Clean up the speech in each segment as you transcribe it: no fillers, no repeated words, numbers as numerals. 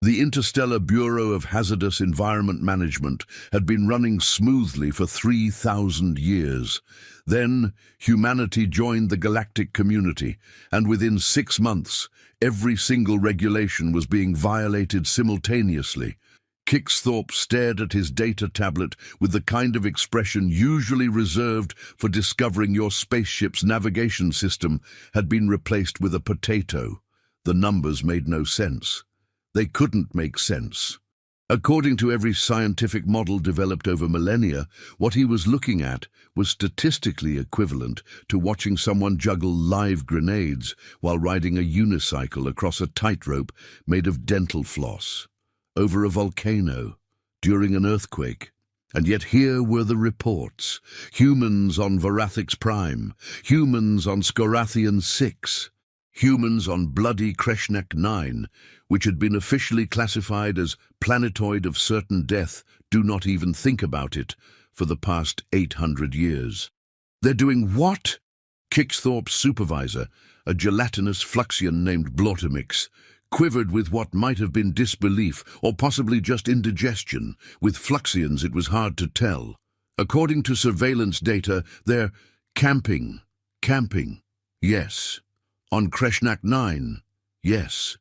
The Interstellar Bureau of Hazardous Environment Management had been running smoothly for 3,000 years. Then, humanity joined the galactic community, and within 6 months, every single regulation was being violated simultaneously. Kixthorpe stared at his data tablet with the kind of expression usually reserved for discovering your spaceship's navigation system had been replaced with a potato. The numbers made no sense. They couldn't make sense. According to every scientific model developed over millennia, what he was looking at was statistically equivalent to watching someone juggle live grenades while riding a unicycle across a tightrope made of dental floss, over a volcano, during an earthquake. And yet here were the reports. Humans on Verathix Prime, humans on Skorathian 6, humans on bloody Kreshnek 9, which had been officially classified as planetoid of certain death, do not even think about it, for the past 800 years. They're doing what? Kixthorpe's supervisor, a gelatinous Fluxian named Blautomix, quivered with what might have been disbelief or possibly just indigestion. With Fluxians it was hard to tell. According to surveillance data, they're camping. Yes. On Kreshnak 9. Yes.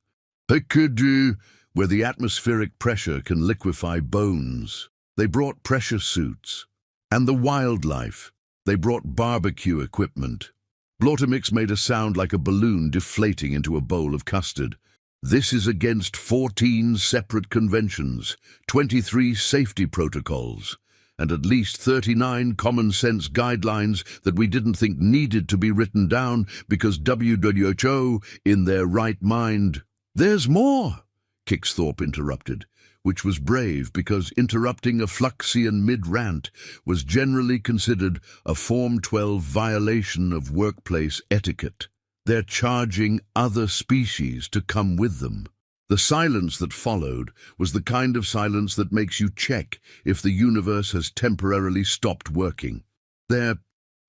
Hekudu, where the atmospheric pressure can liquefy bones. They brought pressure suits. And the wildlife. They brought barbecue equipment. Blautomix made a sound like a balloon deflating into a bowl of custard. This is against 14 separate conventions, 23 safety protocols, and at least 39 common-sense guidelines that we didn't think needed to be written down because WHO, in their right mind... "There's more," Kixthorpe interrupted, which was brave because interrupting a Fluxian mid-rant was generally considered a Form 12 violation of workplace etiquette. They're charging other species to come with them. The silence that followed was the kind of silence that makes you check if the universe has temporarily stopped working. They're...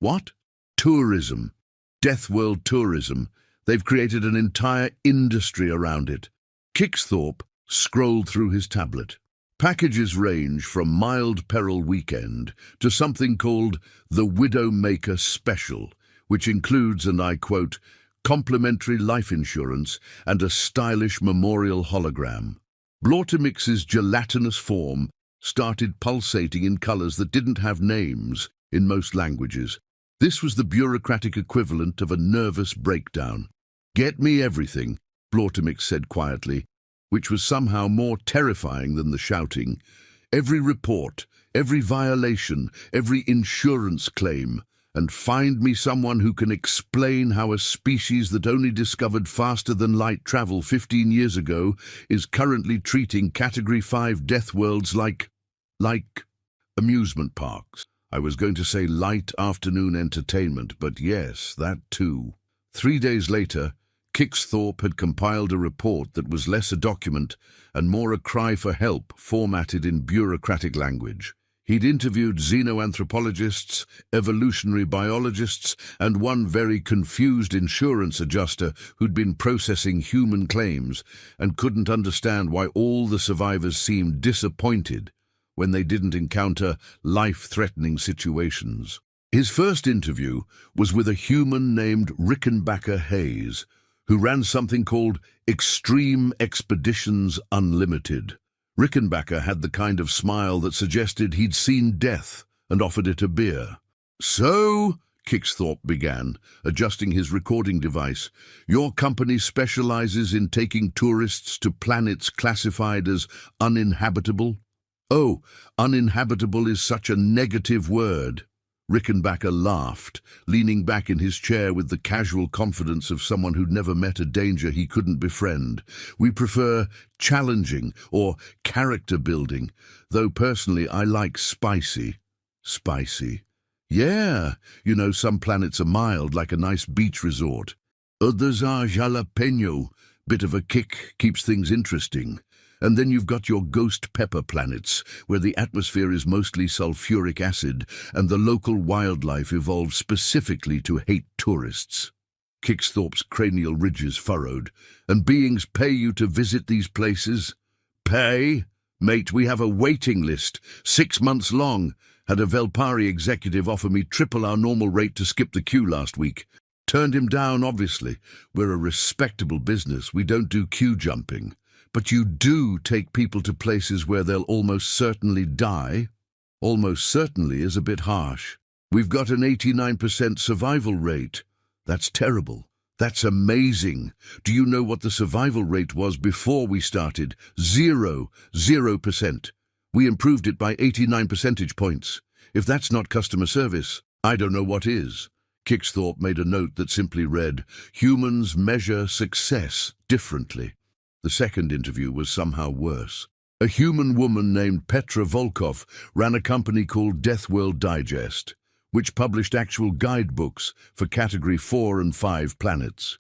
what? Tourism. Deathworld tourism. They've created an entire industry around it. Kixthorpe scrolled through his tablet. Packages range from mild peril weekend to something called the Widowmaker Special, which includes, and I quote, complimentary life insurance and a stylish memorial hologram. Blautomix's gelatinous form started pulsating in colors that didn't have names in most languages. This was the bureaucratic equivalent of a nervous breakdown. "Get me everything," Blautomix said quietly, which was somehow more terrifying than the shouting. "Every report, every violation, every insurance claim, and find me someone who can explain how a species that only discovered faster than light travel 15 years ago is currently treating Category 5 death worlds like amusement parks. I was going to say light afternoon entertainment, but yes, that too." 3 days later, Kixthorpe had compiled a report that was less a document and more a cry for help formatted in bureaucratic language. He'd interviewed xenoanthropologists, evolutionary biologists, and one very confused insurance adjuster who'd been processing human claims and couldn't understand why all the survivors seemed disappointed when they didn't encounter life-threatening situations. His first interview was with a human named Rickenbacker Hayes, who ran something called Extreme Expeditions Unlimited. Rickenbacker had the kind of smile that suggested he'd seen death and offered it a beer. "So," Kixthorpe began, adjusting his recording device, "your company specializes in taking tourists to planets classified as uninhabitable?" "Oh, uninhabitable is such a negative word." Rickenbacker laughed, leaning back in his chair with the casual confidence of someone who'd never met a danger he couldn't befriend. "We prefer challenging or character building, though personally I like spicy." "Spicy?" "Yeah, you know, some planets are mild, like a nice beach resort. Others are jalapeno, bit of a kick, keeps things interesting. And then you've got your ghost pepper planets, where the atmosphere is mostly sulfuric acid, and the local wildlife evolved specifically to hate tourists." Kixthorpe's cranial ridges furrowed. "And beings pay you to visit these places?" Pay? Mate, we have a waiting list, 6 months long. Had a Velpari executive offer me triple our normal rate to skip the queue last week. Turned him down, obviously. We're a respectable business. We don't do queue jumping. But you do take people to places where they'll almost certainly die? Almost certainly is a bit harsh. We've got an 89% survival rate. That's terrible. That's amazing. Do you know what the survival rate was before we started? 0%. We improved it by 89 percentage points. If that's not customer service, I don't know what is. Kixthorpe made a note that simply read, "Humans measure success differently." The second interview was somehow worse. A human woman named Petra Volkov ran a company called Deathworld Digest, which published actual guidebooks for Category 4 and 5 planets.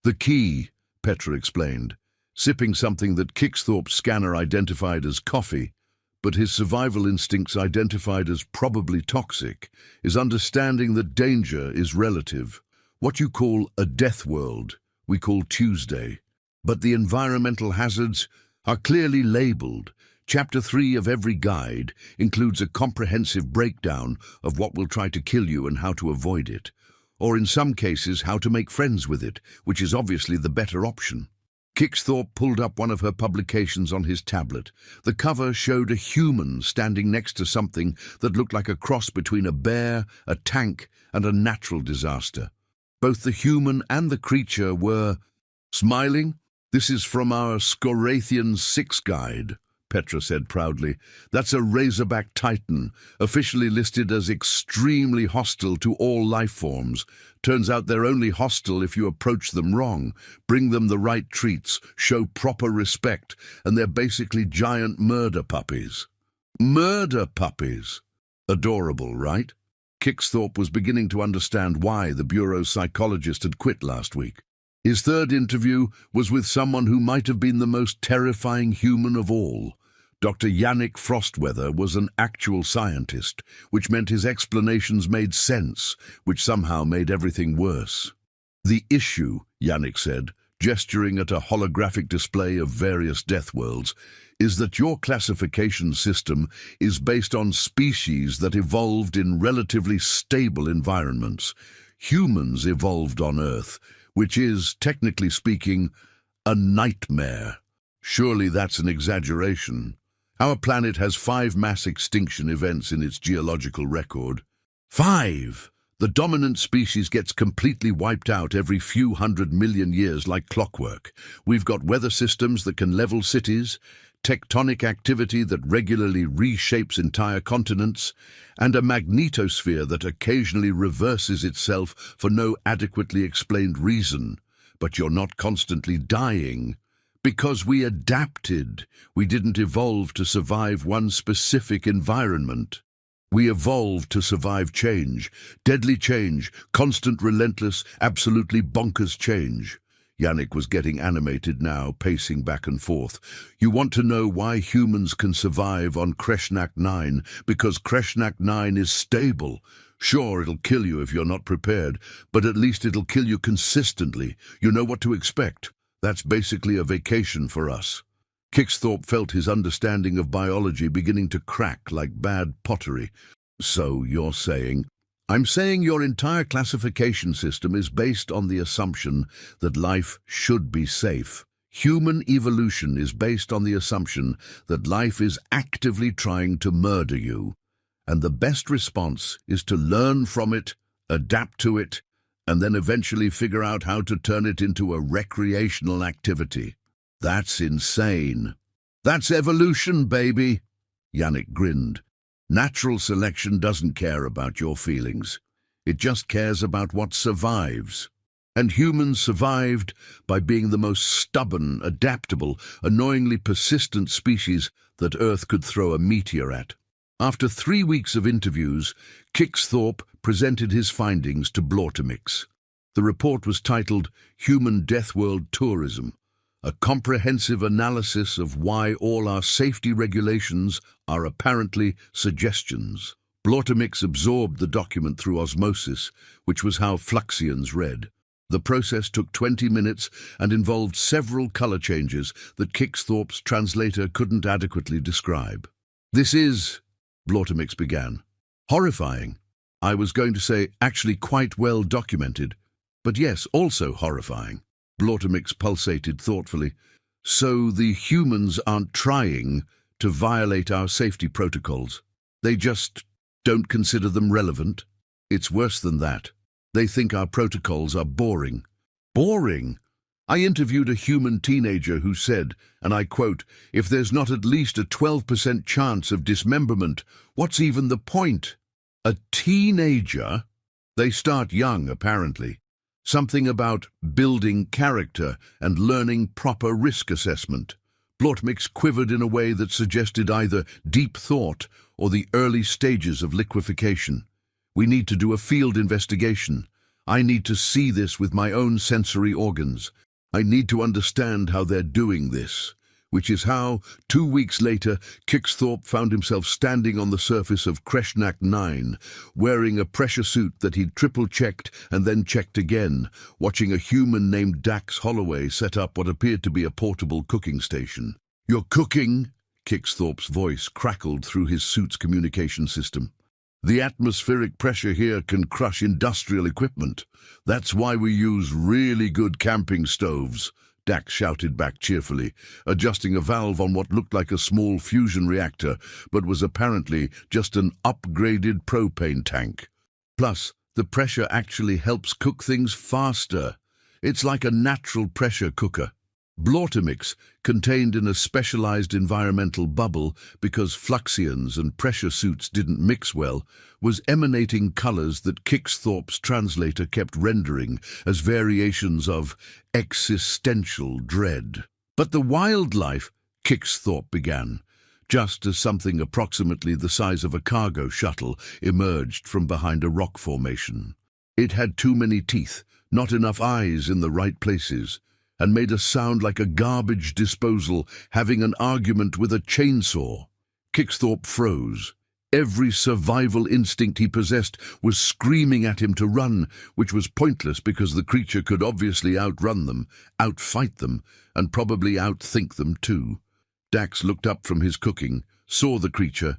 The key, Petra explained, sipping something that Kixthorpe's scanner identified as coffee, but his survival instincts identified as probably toxic, is understanding that danger is relative. What you call a death world, we call Tuesday. But the environmental hazards are clearly labeled. Chapter 3 of every guide includes a comprehensive breakdown of what will try to kill you and how to avoid it, or in some cases how to make friends with it, which is obviously the better option. Kixthorpe pulled up one of her publications on his tablet. The cover showed a human standing next to something that looked like a cross between a bear, a tank, and a natural disaster. Both the human and the creature were smiling. "This is from our Scorathian 6 guide," Petra said proudly. "That's a Razorback Titan, officially listed as extremely hostile to all life forms. Turns out they're only hostile if you approach them wrong, bring them the right treats, show proper respect, and they're basically giant murder puppies." Murder puppies! Adorable, right? Kixthorpe was beginning to understand why the bureau psychologist had quit last week. His third interview was with someone who might have been the most terrifying human of all. Dr. Yannick Frostweather was an actual scientist, which meant his explanations made sense, which somehow made everything worse. "The issue," Yannick said, gesturing at a holographic display of various death worlds, "is that your classification system is based on species that evolved in relatively stable environments. Humans evolved on Earth, which is, technically speaking, a nightmare. Surely that's an exaggeration. Our planet has 5 mass extinction events in its geological record. 5! The dominant species gets completely wiped out every few 100 million years like clockwork. We've got weather systems that can level cities, tectonic activity that regularly reshapes entire continents, and a magnetosphere that occasionally reverses itself for no adequately explained reason. But you're not constantly dying. Because we adapted. We didn't evolve to survive one specific environment. We evolved to survive change. Deadly change. Constant, relentless, absolutely bonkers change." Yannick was getting animated now, pacing back and forth. "You want to know why humans can survive on Kreshnak 9? Because Kreshnak 9 is stable. Sure, it'll kill you if you're not prepared, but at least it'll kill you consistently. You know what to expect. That's basically a vacation for us." Kixthorpe felt his understanding of biology beginning to crack like bad pottery. "So you're saying—" "I'm saying your entire classification system is based on the assumption that life should be safe. Human evolution is based on the assumption that life is actively trying to murder you, and the best response is to learn from it, adapt to it, and then eventually figure out how to turn it into a recreational activity. That's insane." "That's evolution, baby." Yannick grinned. "Natural selection doesn't care about your feelings. It just cares about what survives. And humans survived by being the most stubborn, adaptable, annoyingly persistent species that Earth could throw a meteor at." After 3 weeks of interviews, Kixthorpe presented his findings to Blautemix. The report was titled Human Death World Tourism, a comprehensive analysis of why all our safety regulations are apparently suggestions. Blautemix absorbed the document through osmosis, which was how Fluxians read. The process took 20 minutes and involved several color changes that Kixthorpe's translator couldn't adequately describe. "This is," Blautemix began, "horrifying. I was going to say actually quite well documented, but yes, also horrifying." Blautemix pulsated thoughtfully. "So the humans aren't trying to violate our safety protocols. They just don't consider them relevant? It's worse than that. They think our protocols are boring." Boring? I interviewed a human teenager who said, and I quote, "If there's not at least a 12% chance of dismemberment, what's even the point?" A teenager? They start young, apparently. Something about building character and learning proper risk assessment. Blautemix quivered in a way that suggested either deep thought or the early stages of liquefaction. "We need to do a field investigation. I need to see this with my own sensory organs. I need to understand how they're doing this." Which is how, 2 weeks later, Kixthorpe found himself standing on the surface of Kreshnak 9, wearing a pressure suit that he'd triple-checked and then checked again, watching a human named Dax Holloway set up what appeared to be a portable cooking station. "You're cooking?" Kixthorpe's voice crackled through his suit's communication system. "The atmospheric pressure here can crush industrial equipment. That's why we use really good camping stoves," Dax shouted back cheerfully, adjusting a valve on what looked like a small fusion reactor, but was apparently just an upgraded propane tank. "Plus, the pressure actually helps cook things faster. It's like a natural pressure cooker." Blautemix, contained in a specialized environmental bubble because fluxions and pressure suits didn't mix well, was emanating colors that Kixthorpe's translator kept rendering as variations of existential dread. "But the wildlife," Kixthorpe began, just as something approximately the size of a cargo shuttle emerged from behind a rock formation. It had too many teeth, not enough eyes in the right places, and made a sound like a garbage disposal having an argument with a chainsaw. Kixthorpe froze. Every survival instinct he possessed was screaming at him to run, which was pointless because the creature could obviously outrun them, outfight them, and probably outthink them too. Dax looked up from his cooking, saw the creature,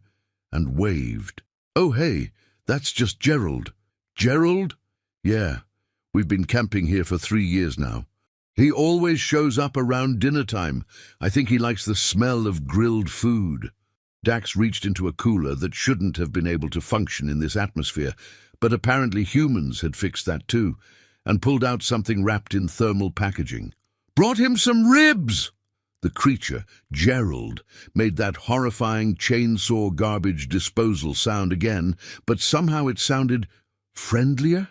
and waved. "Oh hey, that's just Gerald." "Gerald?" "Yeah, we've been camping here for 3 years now. He always shows up around dinner time. I think he likes the smell of grilled food." Dax reached into a cooler that shouldn't have been able to function in this atmosphere, but apparently humans had fixed that too, and pulled out something wrapped in thermal packaging. "Brought him some ribs!" The creature, Gerald, made that horrifying chainsaw garbage disposal sound again, but somehow it sounded friendlier.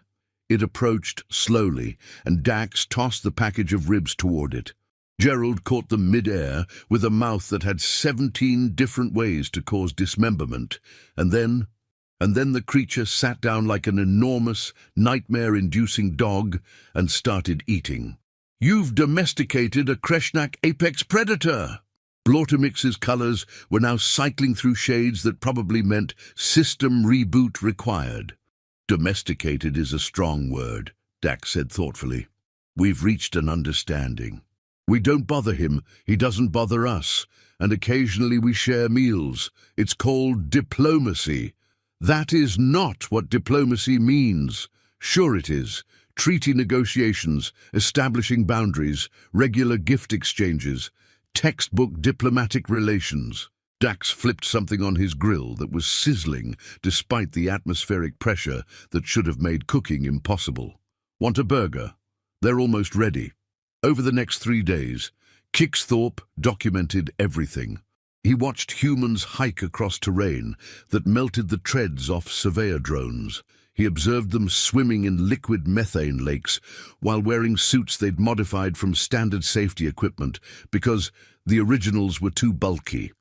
It approached slowly, and Dax tossed the package of ribs toward it. Gerald caught them mid-air with a mouth that had 17 different ways to cause dismemberment, and then the creature sat down like an enormous, nightmare-inducing dog and started eating. "You've domesticated a Kreshnak apex predator!" Blautemix's colors were now cycling through shades that probably meant system reboot required. "Domesticated is a strong word," Dax said thoughtfully. "We've reached an understanding. We don't bother him, he doesn't bother us, and occasionally we share meals. It's called diplomacy." "That is not what diplomacy means." "Sure it is. Treaty negotiations, establishing boundaries, regular gift exchanges, textbook diplomatic relations." Dax flipped something on his grill that was sizzling despite the atmospheric pressure that should have made cooking impossible. "Want a burger? They're almost ready." Over the next 3 days, Kixthorpe documented everything. He watched humans hike across terrain that melted the treads off surveyor drones. He observed them swimming in liquid methane lakes while wearing suits they'd modified from standard safety equipment because the originals were too bulky.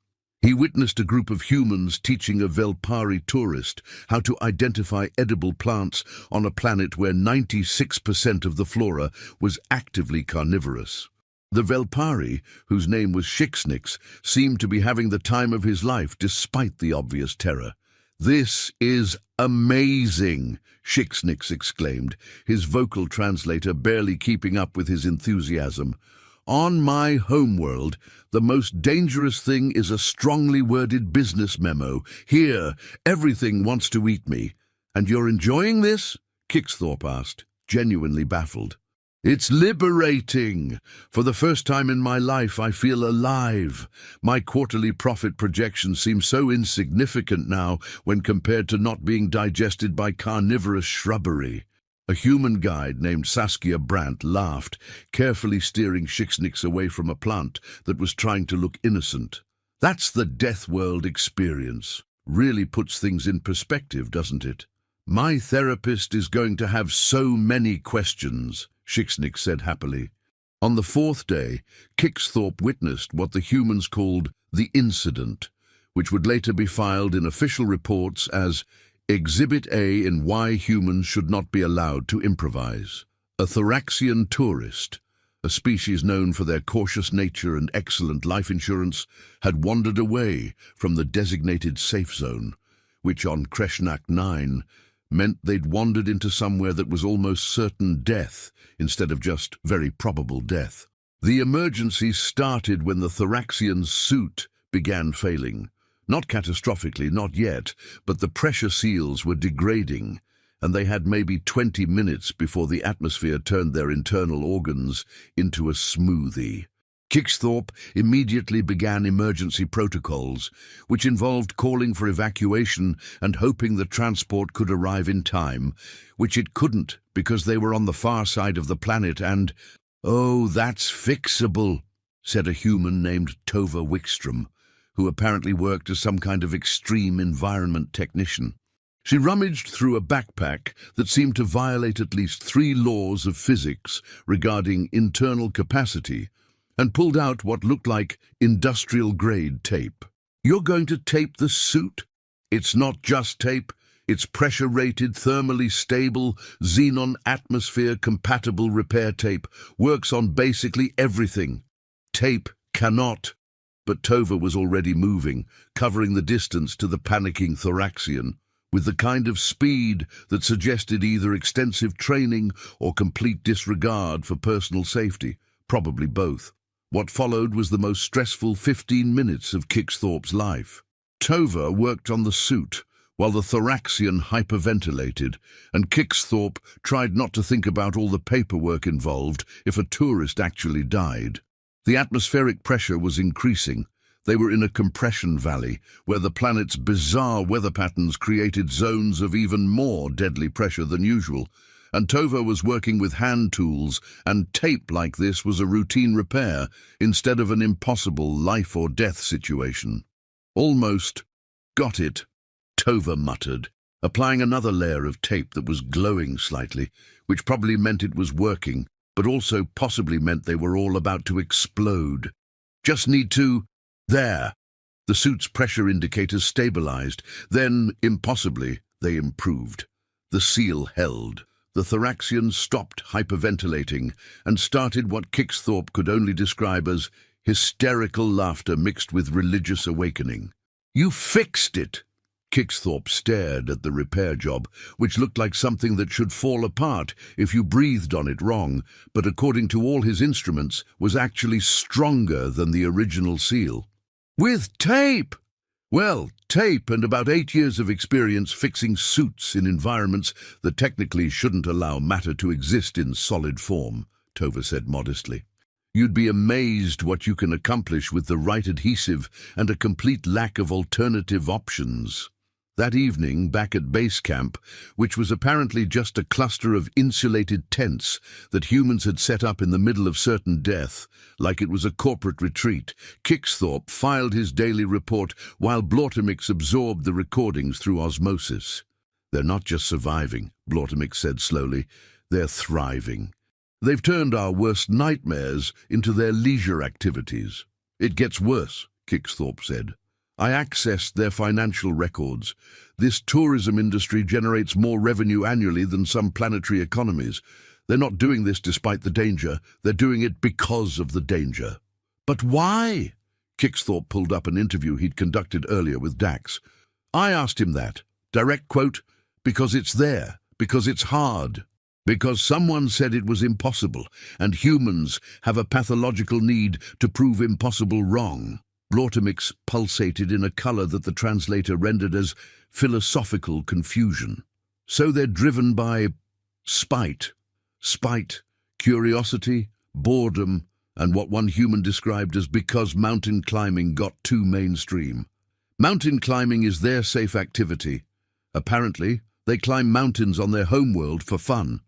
He witnessed a group of humans teaching a Velpari tourist how to identify edible plants on a planet where 96% of the flora was actively carnivorous. The Velpari, whose name was Shixnix, seemed to be having the time of his life despite the obvious terror. "This is amazing," Shixnix exclaimed, his vocal translator barely keeping up with his enthusiasm. "On my homeworld, the most dangerous thing is a strongly worded business memo. Here, everything wants to eat me. And you're enjoying this?" Kixthorpe asked, genuinely baffled. "It's liberating. For the first time in my life, I feel alive. My quarterly profit projections seem so insignificant now when compared to not being digested by carnivorous shrubbery." A human guide named Saskia Brandt laughed, carefully steering Shixnix away from a plant that was trying to look innocent. "That's the Deathworld experience. Really puts things in perspective, doesn't it? My therapist is going to have so many questions," Shixnix said happily. On the fourth day, Kixthorpe witnessed what the humans called the incident, which would later be filed in official reports as Exhibit A in Why Humans Should Not Be Allowed to Improvise. A Thoraxian tourist, a species known for their cautious nature and excellent life insurance, had wandered away from the designated safe zone, which on Kreshnak 9 meant they'd wandered into somewhere that was almost certain death instead of just very probable death. The emergency started when the Thoraxian's suit began failing. Not catastrophically, not yet, but the pressure seals were degrading, and they had maybe 20 minutes before the atmosphere turned their internal organs into a smoothie. Kixthorpe immediately began emergency protocols, which involved calling for evacuation and hoping the transport could arrive in time, which it couldn't because they were on the far side of the planet and, "Oh, that's fixable," said a human named Tova Wickstrom, who apparently worked as some kind of extreme environment technician. She rummaged through a backpack that seemed to violate at least 3 laws of physics regarding internal capacity and pulled out what looked like industrial-grade tape. "You're going to tape the suit? It's not just tape. It's pressure-rated, thermally stable, xenon atmosphere-compatible repair tape. Works on basically everything. Tape cannot." But Tova was already moving, covering the distance to the panicking Thoraxian, with the kind of speed that suggested either extensive training or complete disregard for personal safety, probably both. What followed was the most stressful 15 minutes of Kixthorpe's life. Tova worked on the suit, while the Thoraxian hyperventilated, and Kixthorpe tried not to think about all the paperwork involved if a tourist actually died. The atmospheric pressure was increasing. They were in a compression valley, where the planet's bizarre weather patterns created zones of even more deadly pressure than usual, and Tova was working with hand tools, and tape like this was a routine repair instead of an impossible life-or-death situation. "Almost got it," Tova muttered, applying another layer of tape that was glowing slightly, which probably meant it was working, but also possibly meant they were all about to explode. "Just need to—" There! The suit's pressure indicators stabilized. Then, impossibly, they improved. The seal held. The Thoraxian stopped hyperventilating and started what Kixthorpe could only describe as hysterical laughter mixed with religious awakening. "You fixed it!" Kixthorpe stared at the repair job, which looked like something that should fall apart if you breathed on it wrong, but according to all his instruments was actually stronger than the original seal. "With tape!" "Well, tape and about 8 years of experience fixing suits in environments that technically shouldn't allow matter to exist in solid form," Tova said modestly. "You'd be amazed what you can accomplish with the right adhesive and a complete lack of alternative options." That evening, back at base camp, which was apparently just a cluster of insulated tents that humans had set up in the middle of certain death, like it was a corporate retreat, Kixthorpe filed his daily report while Blautomix absorbed the recordings through osmosis. "They're not just surviving," Blautomix said slowly. "They're thriving. They've turned our worst nightmares into their leisure activities." "It gets worse," Kixthorpe said. "I accessed their financial records. This tourism industry generates more revenue annually than some planetary economies. They're not doing this despite the danger. They're doing it because of the danger." "But why?" Kixthorpe pulled up an interview he'd conducted earlier with Dax. "I asked him that," Direct quote, "Because it's there, because it's hard, because someone said it was impossible, and humans have a pathological need to prove impossible wrong." Blautemix pulsated in a color that the translator rendered as philosophical confusion. So they're driven by spite. Spite, curiosity, boredom, and what one human described as because mountain climbing got too mainstream. Mountain climbing is their safe activity. Apparently, they climb mountains on their homeworld for fun.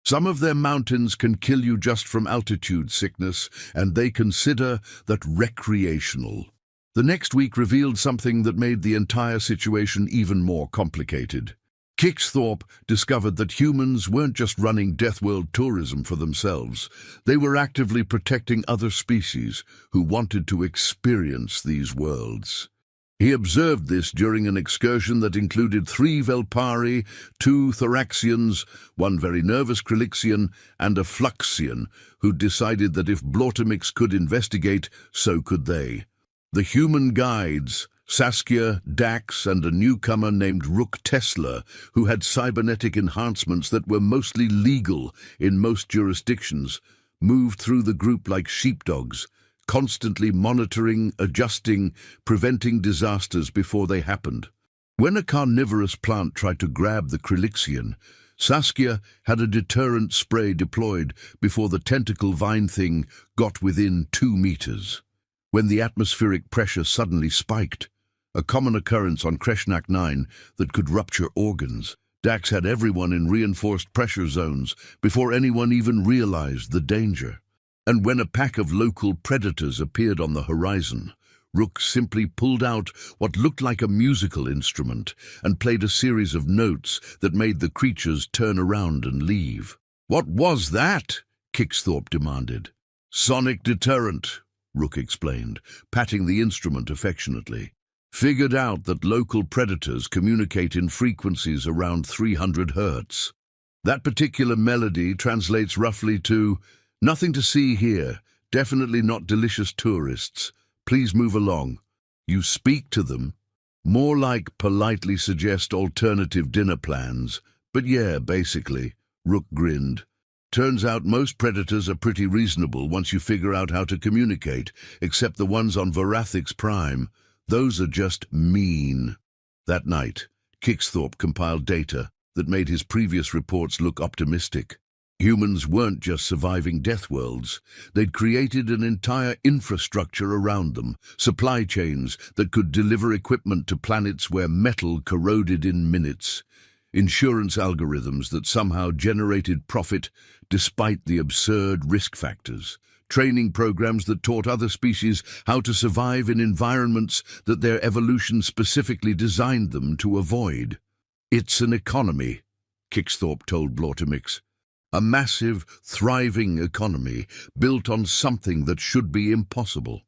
Some of their mountains can kill you just from altitude sickness, and they consider that recreational. The next week revealed something that made the entire situation even more complicated. Kixthorpe discovered that humans weren't just running Deathworld tourism for themselves. They were actively protecting other species who wanted to experience these worlds. He observed this during an excursion that included 3 Velpari, 2 Thoraxians, 1 very nervous Krilixian, and a Fluxian, who decided that if Blautemix could investigate, so could they. The human guides, Saskia, Dax, and a newcomer named Rook Tesla, who had cybernetic enhancements that were mostly legal in most jurisdictions, moved through the group like sheepdogs, constantly monitoring, adjusting, preventing disasters before they happened. When a carnivorous plant tried to grab the Krilixian, Saskia had a deterrent spray deployed before the tentacle vine thing got within 2 meters. When the atmospheric pressure suddenly spiked, a common occurrence on Kreshnak 9 that could rupture organs, Dax had everyone in reinforced pressure zones before anyone even realized the danger. And when a pack of local predators appeared on the horizon, Rook simply pulled out what looked like a musical instrument and played a series of notes that made the creatures turn around and leave. "What was that?" Kixthorpe demanded. "Sonic deterrent," Rook explained, patting the instrument affectionately. "Figured out that local predators communicate in frequencies around 300 hertz. That particular melody translates roughly to, 'Nothing to see here, definitely not delicious tourists. Please move along.' You speak to them. More like politely suggest alternative dinner plans. But yeah, basically," Rook grinned. "Turns out most predators are pretty reasonable once you figure out how to communicate, except the ones on Varathix Prime. Those are just mean." That night, Kixthorpe compiled data that made his previous reports look optimistic. Humans weren't just surviving death worlds. They'd created an entire infrastructure around them, supply chains that could deliver equipment to planets where metal corroded in minutes, insurance algorithms that somehow generated profit despite the absurd risk factors, training programs that taught other species how to survive in environments that their evolution specifically designed them to avoid. "It's an economy," Kixthorpe told Blautemix. "A massive, thriving economy built on something that should be impossible.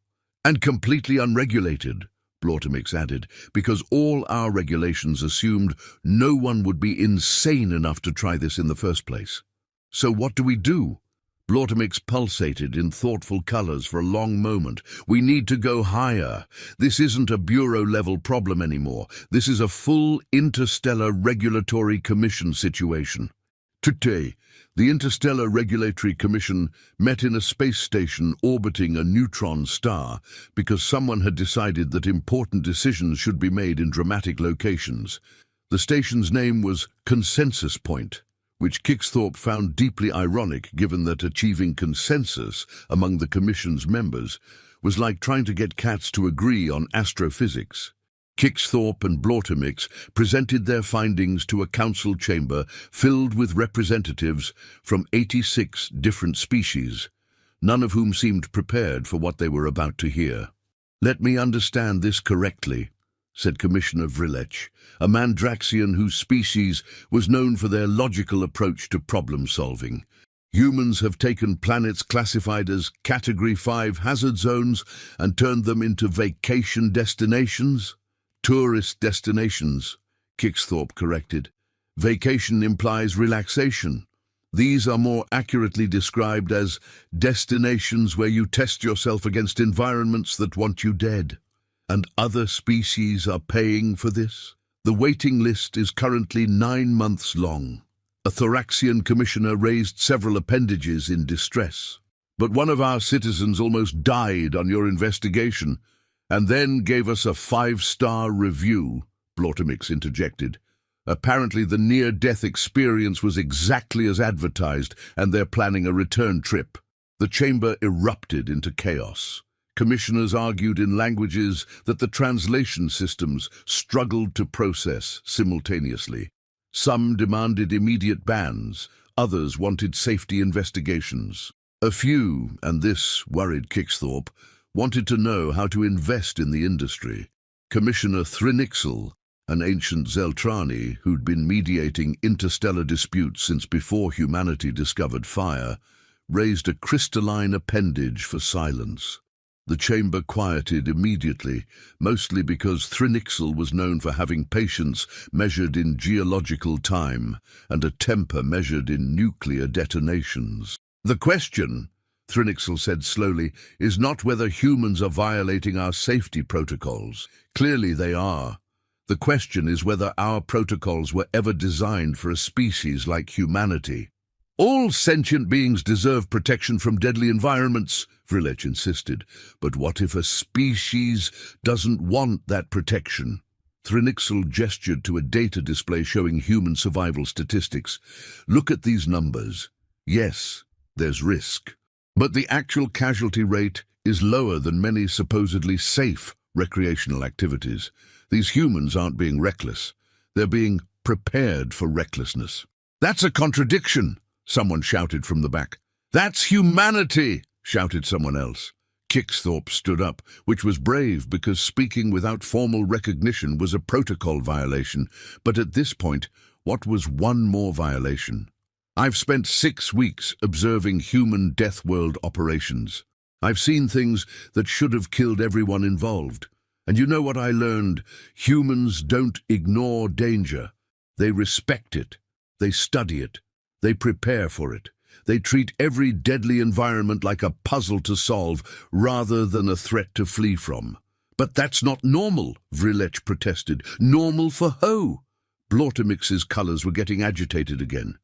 And completely unregulated," Blautemix added, "because all our regulations assumed no one would be insane enough to try this in the first place. So what do we do?" Blautemix pulsated in thoughtful colors for a long moment. "We need to go higher. This isn't a bureau-level problem anymore. This is a full interstellar regulatory commission situation." Today, the Interstellar Regulatory Commission met in a space station orbiting a neutron star because someone had decided that important decisions should be made in dramatic locations. The station's name was Consensus Point, which Kixthorpe found deeply ironic given that achieving consensus among the Commission's members was like trying to get cats to agree on astrophysics. Kixthorpe and Blautemix presented their findings to a council chamber filled with representatives from 86 different species, none of whom seemed prepared for what they were about to hear. "Let me understand this correctly," said Commissioner Vrilech, a Mandraxian whose species was known for their logical approach to problem-solving. "Humans have taken planets classified as Category 5 hazard zones and turned them into vacation destinations?" "Tourist destinations," Kixthorpe corrected. "Vacation implies relaxation. These are more accurately described as destinations where you test yourself against environments that want you dead. And other species are paying for this?" The waiting list is currently 9 months long. A Thoraxian commissioner raised several appendages in distress. But one of our citizens almost died on your investigation, and then gave us a 5-star review, Blautemix interjected. Apparently the near-death experience was exactly as advertised, and they're planning a return trip. The chamber erupted into chaos. Commissioners argued in languages that the translation systems struggled to process simultaneously. Some demanded immediate bans, others wanted safety investigations. A few, and this worried Kixthorpe, wanted to know how to invest in the industry. Commissioner Thrinixel, an ancient Zeltrani who'd been mediating interstellar disputes since before humanity discovered fire, raised a crystalline appendage for silence. The chamber quieted immediately, mostly because Thrinixel was known for having patience measured in geological time and a temper measured in nuclear detonations. The question, Thrinixel said slowly, is not whether humans are violating our safety protocols. Clearly they are. The question is whether our protocols were ever designed for a species like humanity. All sentient beings deserve protection from deadly environments, Vrilech insisted. But what if a species doesn't want that protection? Thrinixel gestured to a data display showing human survival statistics. Look at these numbers. Yes, there's risk. But the actual casualty rate is lower than many supposedly safe recreational activities. These humans aren't being reckless. They're being prepared for recklessness. That's a contradiction, someone shouted from the back. That's humanity, shouted someone else. Kixthorpe stood up, which was brave because speaking without formal recognition was a protocol violation. But at this point, what was one more violation? I've spent 6 weeks observing human Deathworld operations. I've seen things that should have killed everyone involved. And you know what I learned? Humans don't ignore danger. They respect it. They study it. They prepare for it. They treat every deadly environment like a puzzle to solve rather than a threat to flee from. But that's not normal, Vrilech protested. Normal for who? Blautemix's colors were getting agitated again.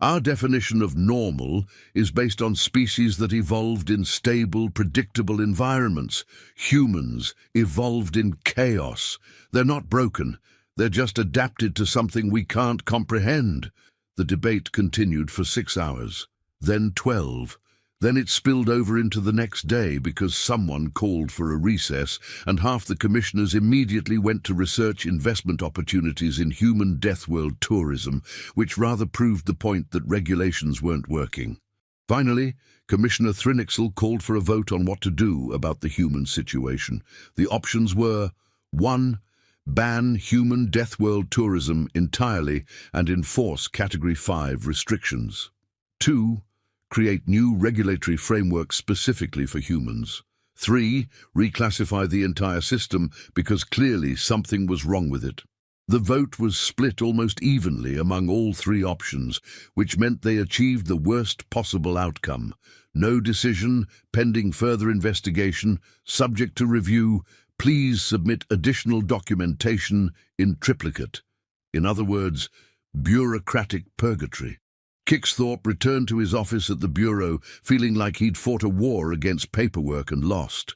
Our definition of normal is based on species that evolved in stable, predictable environments. Humans evolved in chaos. They're not broken. They're just adapted to something we can't comprehend. The debate continued for 6 hours, then 12. Then it spilled over into the next day because someone called for a recess, and half the commissioners immediately went to research investment opportunities in human Deathworld tourism, which rather proved the point that regulations weren't working. Finally, Commissioner Thrinixel called for a vote on what to do about the human situation. The options were 1. Ban human Deathworld tourism entirely and enforce Category 5 restrictions. 2. Create new regulatory frameworks specifically for humans. 3. Reclassify the entire system because clearly something was wrong with it. The vote was split almost evenly among all 3 options, which meant they achieved the worst possible outcome. No decision, pending further investigation, subject to review. Please submit additional documentation in triplicate. In other words, bureaucratic purgatory. Kixthorpe returned to his office at the bureau, feeling like he'd fought a war against paperwork and lost.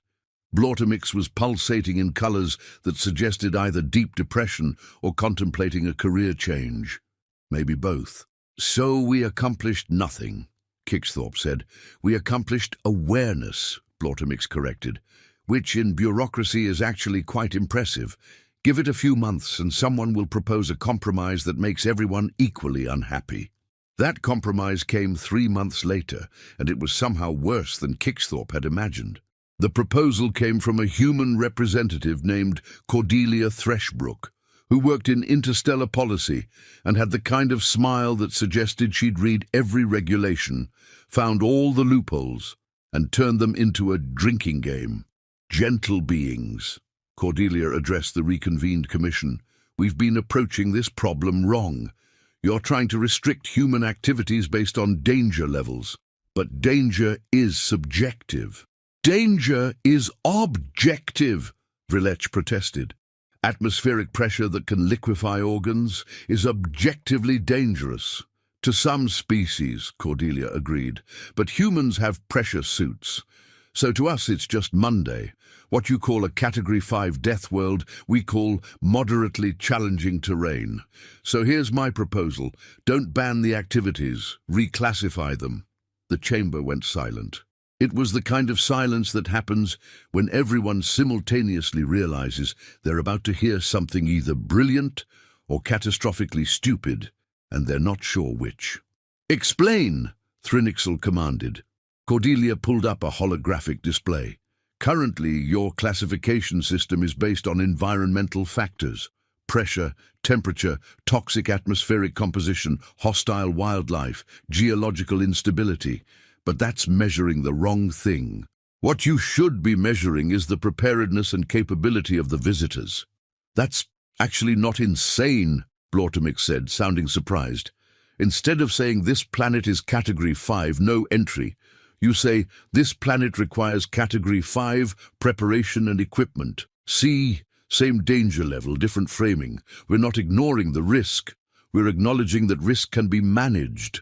Blautemix was pulsating in colors that suggested either deep depression or contemplating a career change. Maybe both. So we accomplished nothing, Kixthorpe said. We accomplished awareness, Blautemix corrected, which in bureaucracy is actually quite impressive. Give it a few months and someone will propose a compromise that makes everyone equally unhappy. That compromise came 3 months later, and it was somehow worse than Kixthorpe had imagined. The proposal came from a human representative named Cordelia Thrushbrook, who worked in interstellar policy and had the kind of smile that suggested she'd read every regulation, found all the loopholes, and turned them into a drinking game. Gentle beings, Cordelia addressed the reconvened commission. We've been approaching this problem wrong. You're trying to restrict human activities based on danger levels. But danger is subjective. Danger is objective, Vrilech protested. Atmospheric pressure that can liquefy organs is objectively dangerous. To some species, Cordelia agreed, but humans have pressure suits. So to us it's just Monday. What you call a Category 5 death world, we call moderately challenging terrain. So here's my proposal. Don't ban the activities, reclassify them. The chamber went silent. It was the kind of silence that happens when everyone simultaneously realizes they're about to hear something either brilliant or catastrophically stupid, and they're not sure which. "Explain," Thrinixel commanded. Cordelia pulled up a holographic display. "Currently, your classification system is based on environmental factors: pressure, temperature, toxic atmospheric composition, hostile wildlife, geological instability. But that's measuring the wrong thing. What you should be measuring is the preparedness and capability of the visitors." "That's actually not insane," Blortomix said, sounding surprised. "Instead of saying this planet is Category 5, no entry, you say this planet requires Category 5 preparation and equipment. See, same danger level, different framing. We're not ignoring the risk. We're acknowledging that risk can be managed."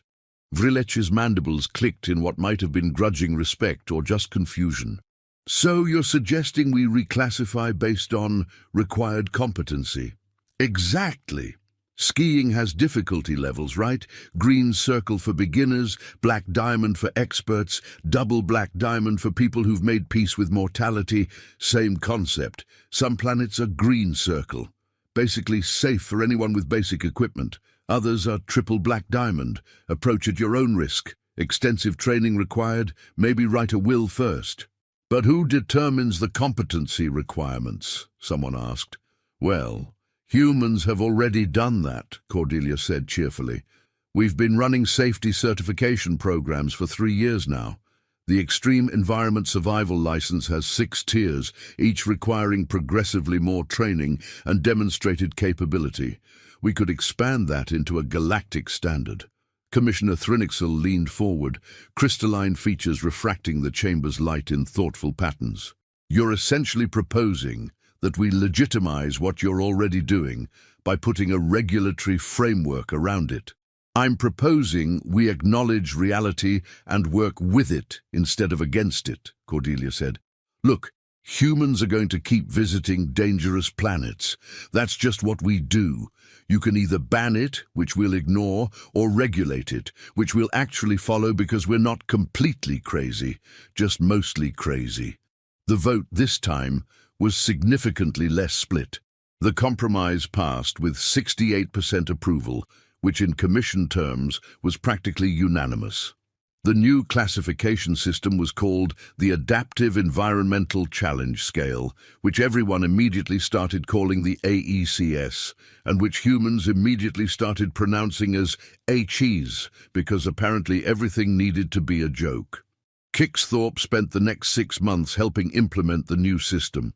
Vrilech's mandibles clicked in what might have been grudging respect or just confusion. "So you're suggesting we reclassify based on required competency?" "Exactly. Skiing has difficulty levels, right? Green circle for beginners, black diamond for experts, double black diamond for people who've made peace with mortality. Same concept. Some planets are green circle, basically safe for anyone with basic equipment. Others are triple black diamond, approach at your own risk, extensive training required, maybe write a will first." "But who determines the competency requirements?" someone asked. "Well, humans have already done that," Cordelia said cheerfully. "We've been running safety certification programs for 3 years now. The Extreme Environment Survival License has 6 tiers, each requiring progressively more training and demonstrated capability. We could expand that into a galactic standard." Commissioner Thrinixel leaned forward, crystalline features refracting the chamber's light in thoughtful patterns. "You're essentially proposing that we legitimize what you're already doing by putting a regulatory framework around it." "I'm proposing we acknowledge reality and work with it instead of against it," Cordelia said. "Look, humans are going to keep visiting dangerous planets. That's just what we do. You can either ban it, which we'll ignore, or regulate it, which we'll actually follow because we're not completely crazy, just mostly crazy." The vote this time was significantly less split. The compromise passed with 68% approval, which in commission terms was practically unanimous. The new classification system was called the Adaptive Environmental Challenge Scale, which everyone immediately started calling the AECS, and which humans immediately started pronouncing as HEs, because apparently everything needed to be a joke. Kixthorpe spent the next 6 months helping implement the new system.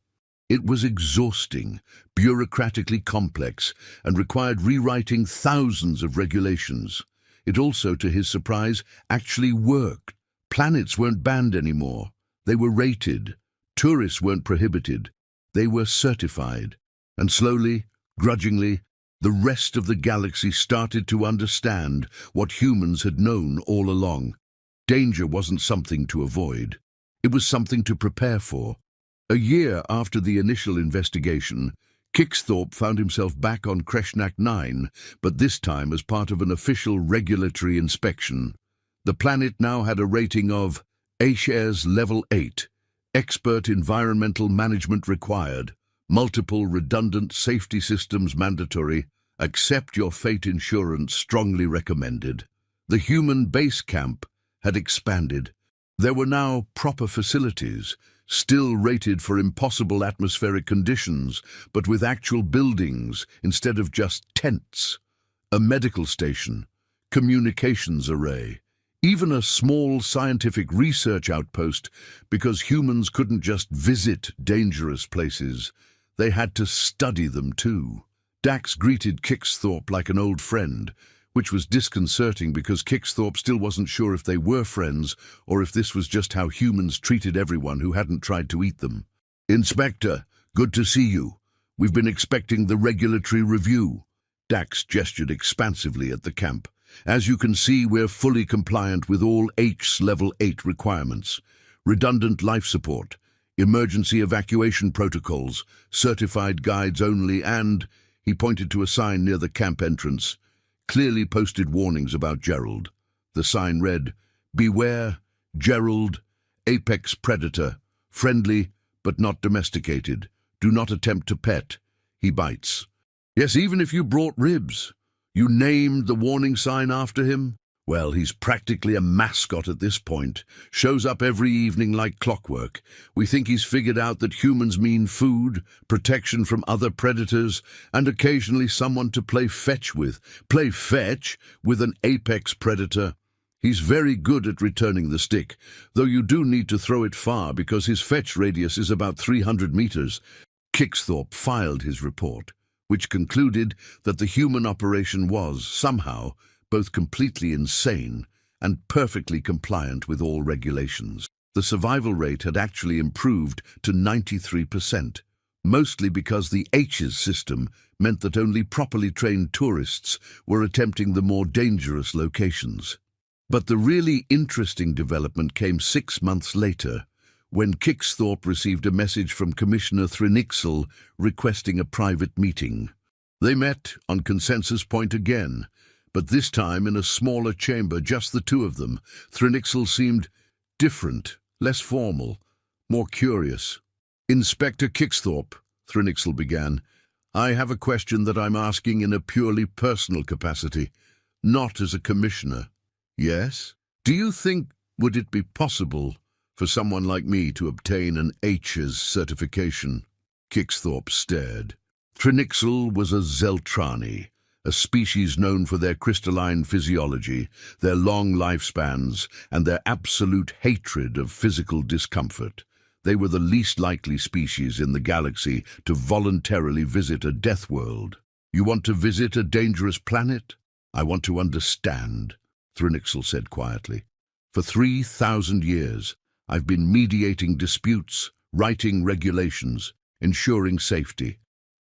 It was exhausting, bureaucratically complex, and required rewriting thousands of regulations. It also, to his surprise, actually worked. Planets weren't banned anymore. They were rated. Tourists weren't prohibited. They were certified. And slowly, grudgingly, the rest of the galaxy started to understand what humans had known all along. Danger wasn't something to avoid. It was something to prepare for. A year after the initial investigation, Kixthorpe found himself back on Kreshnak 9, but this time as part of an official regulatory inspection. The planet now had a rating of HES Level 8, Expert Environmental Management Required, Multiple Redundant Safety Systems Mandatory, Accept Your Fate Insurance Strongly Recommended. The human base camp had expanded. There were now proper facilities, still rated for impossible atmospheric conditions, but with actual buildings instead of just tents. A medical station, communications array, even a small scientific research outpost, because humans couldn't just visit dangerous places, they had to study them too. Dax greeted Kixthorpe like an old friend, which was disconcerting because Kixthorpe still wasn't sure if they were friends or if this was just how humans treated everyone who hadn't tried to eat them. "Inspector, good to see you. We've been expecting the regulatory review." Dax gestured expansively at the camp. "As you can see, we're fully compliant with all H Level 8 requirements. Redundant life support, emergency evacuation protocols, certified guides only, and," he pointed to a sign near the camp entrance, clearly posted warnings about Gerald. The sign read, "Beware, Gerald, apex predator, friendly but not domesticated. Do not attempt to pet. He bites." Yes, even if you brought ribs. You named the warning sign after him? Well, he's practically a mascot at this point. Shows up every evening like clockwork. We think he's figured out that humans mean food, protection from other predators, and occasionally someone to play fetch with. Play fetch with an apex predator? He's very good at returning the stick, though you do need to throw it far because his fetch radius is about 300 meters. Kixthorpe filed his report, which concluded that the human operation was, somehow, both completely insane and perfectly compliant with all regulations. The survival rate had actually improved to 93%, mostly because the H's system meant that only properly trained tourists were attempting the more dangerous locations. But the really interesting development came 6 months later, when Kixthorpe received a message from Commissioner Thrinixel requesting a private meeting. They met on Consensus Point again, but this time in a smaller chamber, just the two of them. Thrinixel seemed different, less formal, more curious. "Inspector Kixthorpe," Thrinixel began, "I have a question that I'm asking in a purely personal capacity, not as a commissioner." "Yes? Do you think, would it be possible for someone like me to obtain an H's certification?" Kixthorpe stared. Thrinixel was a Zeltrani, a species known for their crystalline physiology, their long lifespans, and their absolute hatred of physical discomfort. They were the least likely species in the galaxy to voluntarily visit a Deathworld. "You want to visit a dangerous planet? I want to understand," Thrinixel said quietly. "For 3,000 years, I've been mediating disputes, writing regulations, ensuring safety.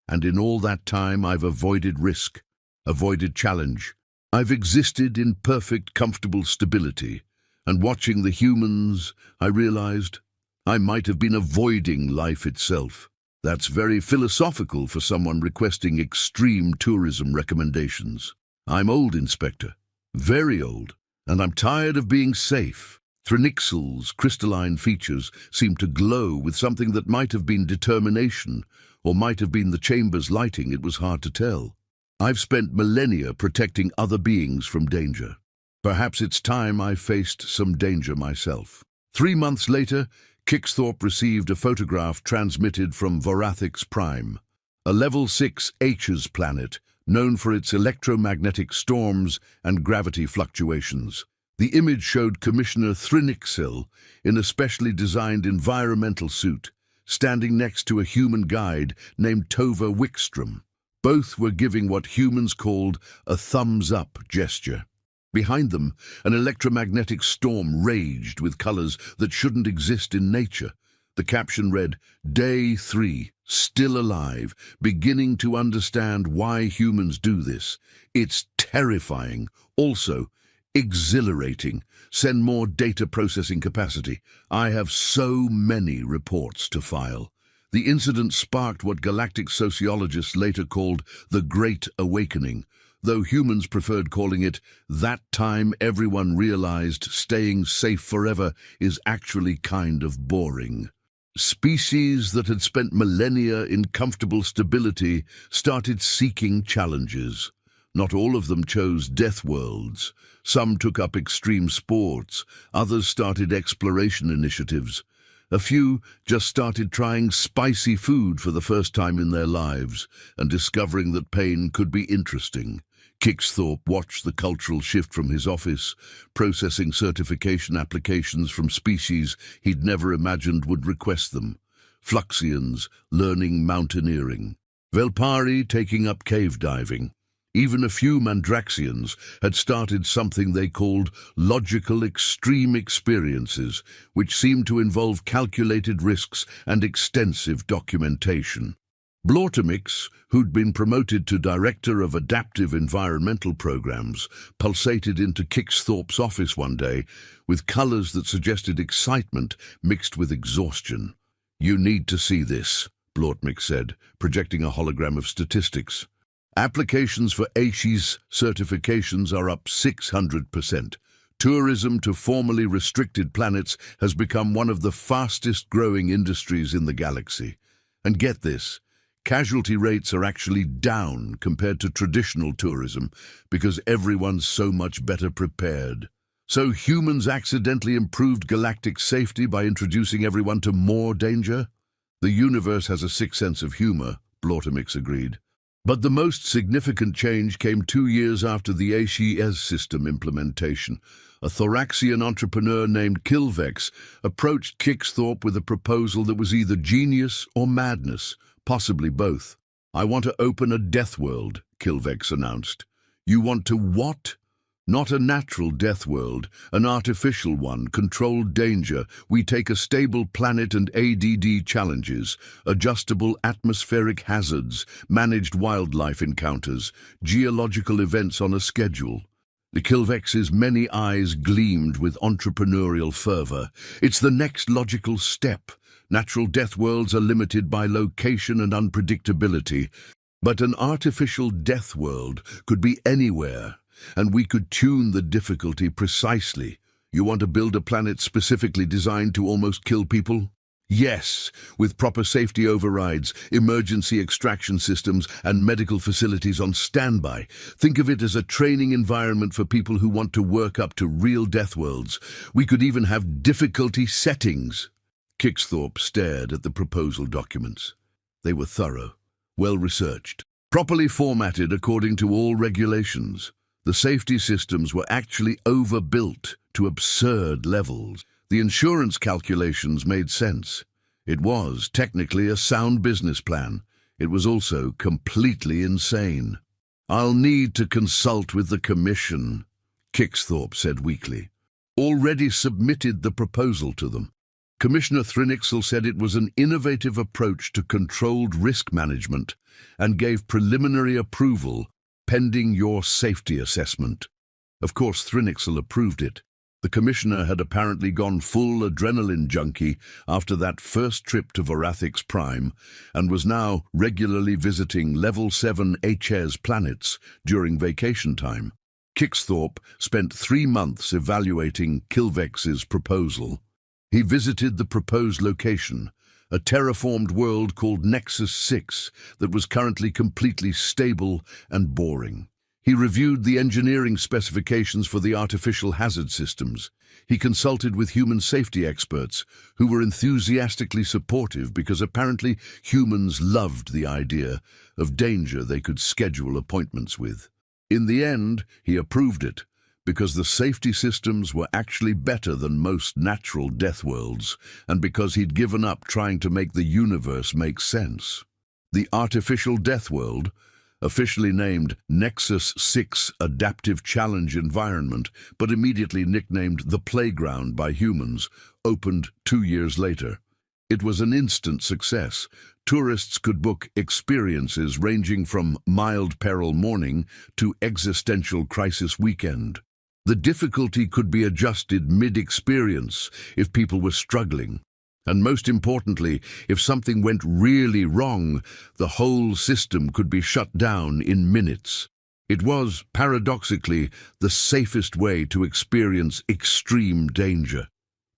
And in all that time, I've avoided risk, avoided challenge. I've existed in perfect, comfortable stability. And watching the humans, I realized I might have been avoiding life itself. That's very philosophical for someone requesting extreme tourism recommendations. I'm old, Inspector. Very old. And I'm tired of being safe." Thrinixel's crystalline features seemed to glow with something that might have been determination, or might have been the chamber's lighting. It was hard to tell. "I've spent millennia protecting other beings from danger. Perhaps it's time I faced some danger myself." 3 months later, Kixthorpe received a photograph transmitted from Vorathix Prime, a Level 6 H's planet known for its electromagnetic storms and gravity fluctuations. The image showed Commissioner Thrinixel in a specially designed environmental suit, standing next to a human guide named Tova Wickstrom. Both were giving what humans called a thumbs-up gesture. Behind them, an electromagnetic storm raged with colors that shouldn't exist in nature. The caption read, "Day 3, still alive, beginning to understand why humans do this. It's terrifying. Also, exhilarating. Send more data processing capacity. I have so many reports to file." The incident sparked what galactic sociologists later called the Great Awakening, though humans preferred calling it that time everyone realized staying safe forever is actually kind of boring. Species that had spent millennia in comfortable stability started seeking challenges. Not all of them chose Deathworlds. Some took up extreme sports, others started exploration initiatives. A few just started trying spicy food for the first time in their lives and discovering that pain could be interesting. Kixthorpe watched the cultural shift from his office, processing certification applications from species he'd never imagined would request them. Fluxians learning mountaineering, Velpari taking up cave diving. Even a few Mandraxians had started something they called logical extreme experiences, which seemed to involve calculated risks and extensive documentation. Blautemix, who'd been promoted to Director of Adaptive Environmental Programs, pulsated into Kixthorpe's office one day with colours that suggested excitement mixed with exhaustion. "You need to see this," Blautemix said, projecting a hologram of statistics. "Applications for HFY's certifications are up 600%. Tourism to formerly restricted planets has become one of the fastest-growing industries in the galaxy. And get this, casualty rates are actually down compared to traditional tourism because everyone's so much better prepared. So humans accidentally improved galactic safety by introducing everyone to more danger? The universe has a sick sense of humor," Blautemix agreed. But the most significant change came 2 years after the HFY system implementation. A Thoraxian entrepreneur named Kilvex approached Kixthorpe with a proposal that was either genius or madness, possibly both. "I want to open a Deathworld," Kilvex announced. "You want to what?" "Not a natural Deathworld, an artificial one, controlled danger. We take a stable planet and ADD challenges, adjustable atmospheric hazards, managed wildlife encounters, geological events on a schedule." The Kilvex's many eyes gleamed with entrepreneurial fervor. "It's the next logical step. Natural Deathworlds are limited by location and unpredictability, but an artificial Deathworld could be anywhere, and we could tune the difficulty precisely. You want to build a planet specifically designed to almost kill people?" "Yes, with proper safety overrides, emergency extraction systems, and medical facilities on standby. Think of it as a training environment for people who want to work up to real Deathworlds. We could even have difficulty settings." Kixthorpe stared at the proposal documents. They were thorough, well-researched, properly formatted according to all regulations. The safety systems were actually overbuilt to absurd levels. The insurance calculations made sense. It was technically a sound business plan. It was also completely insane. "I'll need to consult with the Commission," Kixthorpe said weakly. "Already submitted the proposal to them. Commissioner Thrinixel said it was an innovative approach to controlled risk management and gave preliminary approval pending your safety assessment." Of course, Thrinixel approved it. The Commissioner had apparently gone full adrenaline junkie after that first trip to Vorathix Prime and was now regularly visiting Level 7 HFY's planets during vacation time. Kixthorpe spent 3 months evaluating Kilvex's proposal. He visited the proposed location, a terraformed world called Nexus 6 that was currently completely stable and boring. He reviewed the engineering specifications for the artificial hazard systems. He consulted with human safety experts who were enthusiastically supportive because apparently humans loved the idea of danger they could schedule appointments with. In the end, he approved it because the safety systems were actually better than most natural Deathworlds and because he'd given up trying to make the universe make sense. The artificial Deathworld, officially named Nexus 6 Adaptive Challenge Environment, but immediately nicknamed The Playground by humans, opened 2 years later. It was an instant success. Tourists could book experiences ranging from mild peril morning to existential crisis weekend. The difficulty could be adjusted mid-experience if people were struggling. And most importantly, if something went really wrong, the whole system could be shut down in minutes. It was, paradoxically, the safest way to experience extreme danger.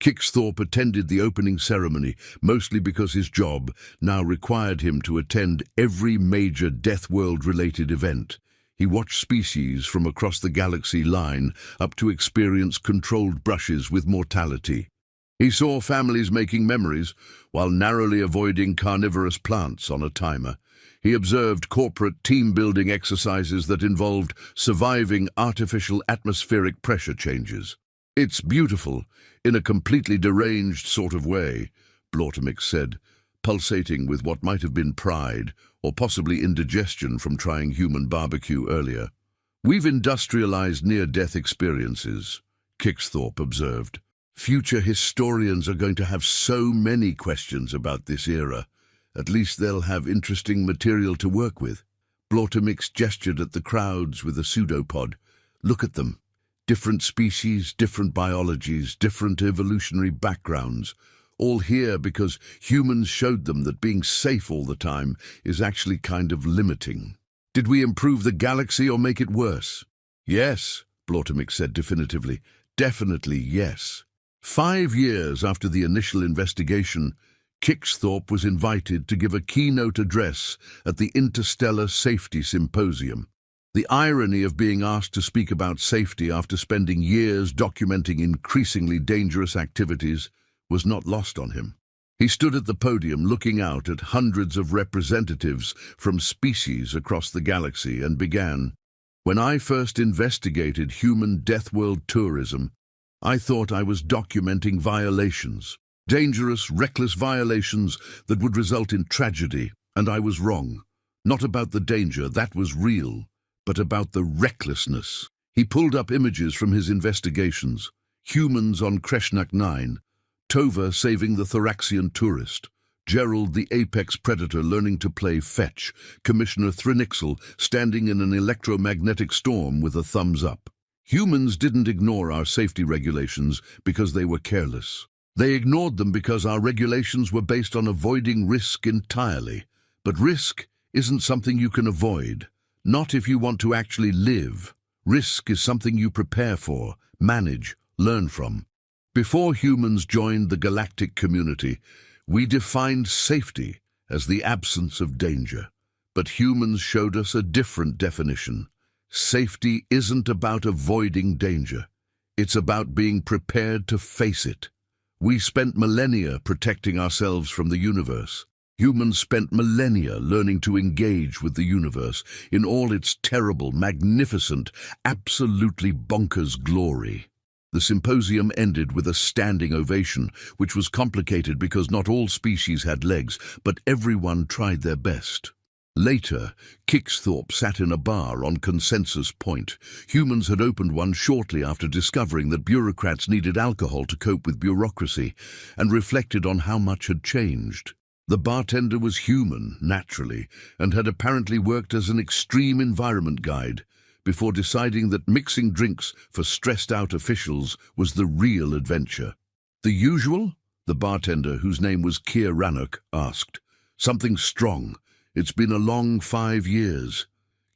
Kixthorpe attended the opening ceremony, mostly because his job now required him to attend every major Deathworld-related event. He watched species from across the galaxy line up to experience controlled brushes with mortality. He saw families making memories while narrowly avoiding carnivorous plants on a timer. He observed corporate team-building exercises that involved surviving artificial atmospheric pressure changes. "It's beautiful, in a completely deranged sort of way," Blautemix said, pulsating with what might have been pride or possibly indigestion from trying human barbecue earlier. "We've industrialized near-death experiences," Kixthorpe observed. "Future historians are going to have so many questions about this era, At least they'll have interesting material to work with. Blautemix gestured at the crowds with a pseudopod. Look at them. Different species, different biologies, different evolutionary backgrounds. All here because humans showed them that being safe all the time is actually kind of limiting. Did we improve the galaxy or make it worse? Yes, Blautemix said definitively. Definitely yes. 5 years after the initial investigation, Kixthorpe was invited to give a keynote address at the Interstellar Safety Symposium. The irony of being asked to speak about safety after spending years documenting increasingly dangerous activities was not lost on him. He stood at the podium looking out at hundreds of representatives from species across the galaxy and began, "When I first investigated human Deathworld tourism, I thought I was documenting violations. Dangerous, reckless violations that would result in tragedy, and I was wrong. Not about the danger, that was real, but about the recklessness." He pulled up images from his investigations. Humans on Kreshnak 9, Tova saving the Thoraxian tourist, Gerald the apex predator learning to play fetch, Commissioner Thrinixel standing in an electromagnetic storm with a thumbs up. Humans didn't ignore our safety regulations because they were careless. They ignored them because our regulations were based on avoiding risk entirely. But risk isn't something you can avoid. Not if you want to actually live. Risk is something you prepare for, manage, learn from. Before humans joined the galactic community, we defined safety as the absence of danger. But humans showed us a different definition. Safety isn't about avoiding danger. It's about being prepared to face it. We spent millennia protecting ourselves from the universe. Humans spent millennia learning to engage with the universe in all its terrible, magnificent, absolutely bonkers glory. The symposium ended with a standing ovation, which was complicated because not all species had legs, but everyone tried their best. Later, Kixthorpe sat in a bar on Consensus Point. Humans had opened one shortly after discovering that bureaucrats needed alcohol to cope with bureaucracy, and reflected on how much had changed. The bartender was human, naturally, and had apparently worked as an extreme environment guide, before deciding that mixing drinks for stressed-out officials was the real adventure. "The usual?" the bartender, whose name was Keir Rannoch, asked. "Something strong. It's been a long 5 years."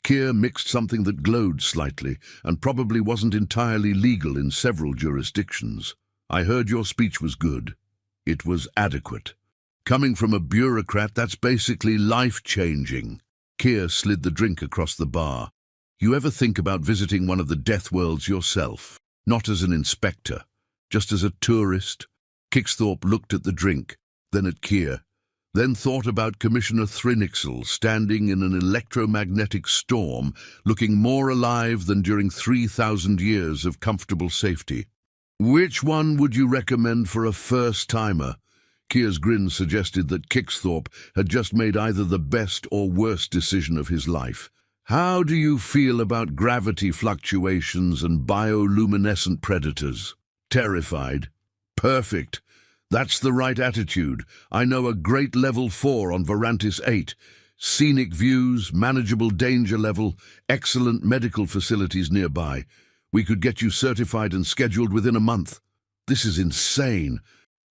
Keir mixed something that glowed slightly and probably wasn't entirely legal in several jurisdictions. "I heard your speech was good. It was adequate. Coming from a bureaucrat, that's basically life-changing." Keir slid the drink across the bar. "You ever think about visiting one of the death worlds yourself? Not as an inspector, just as a tourist?" Kixthorpe looked at the drink, then at Keir, then thought about Commissioner Thrinixel standing in an electromagnetic storm, looking more alive than during 3,000 years of comfortable safety. "Which one would you recommend for a first-timer?" Keir's grin suggested that Kixthorpe had just made either the best or worst decision of his life. "How do you feel about gravity fluctuations and bioluminescent predators?" "Terrified." "Perfect. That's the right attitude. I know a great level 4 on Verantis 8. Scenic views, manageable danger level, excellent medical facilities nearby. We could get you certified and scheduled within a month." "This is insane."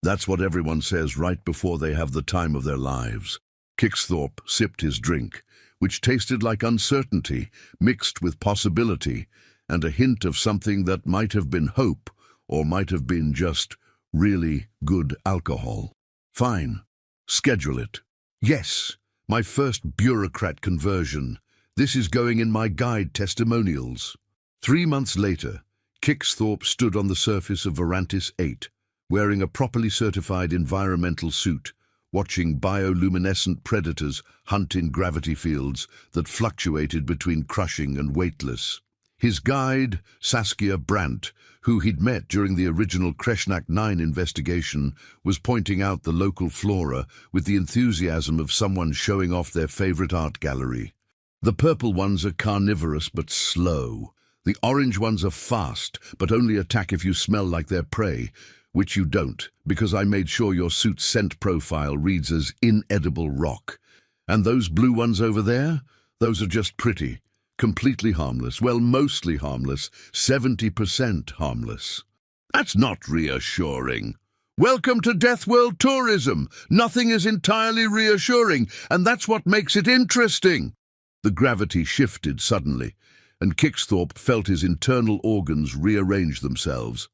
"That's what everyone says right before they have the time of their lives." Kixthorpe sipped his drink, which tasted like uncertainty mixed with possibility and a hint of something that might have been hope or might have been just really good alcohol. "Fine. Schedule it." "Yes, my first bureaucrat conversion. This is going in my guide testimonials." 3 months later, Kixthorpe stood on the surface of Verantis 8, wearing a properly certified environmental suit, watching bioluminescent predators hunt in gravity fields that fluctuated between crushing and weightless. His guide, Saskia Brandt, who he'd met during the original Kreshnak 9 investigation, was pointing out the local flora with the enthusiasm of someone showing off their favorite art gallery. "The purple ones are carnivorous but slow. The orange ones are fast, but only attack if you smell like their prey. which you don't, because I made sure your suit's scent profile reads as inedible rock. And those blue ones over there? Those are just pretty. Completely harmless. Well, mostly harmless. 70% harmless. That's not reassuring. Welcome to Deathworld tourism. Nothing is entirely reassuring, and that's what makes it interesting. The gravity shifted suddenly, and Kixthorpe felt his internal organs rearrange themselves.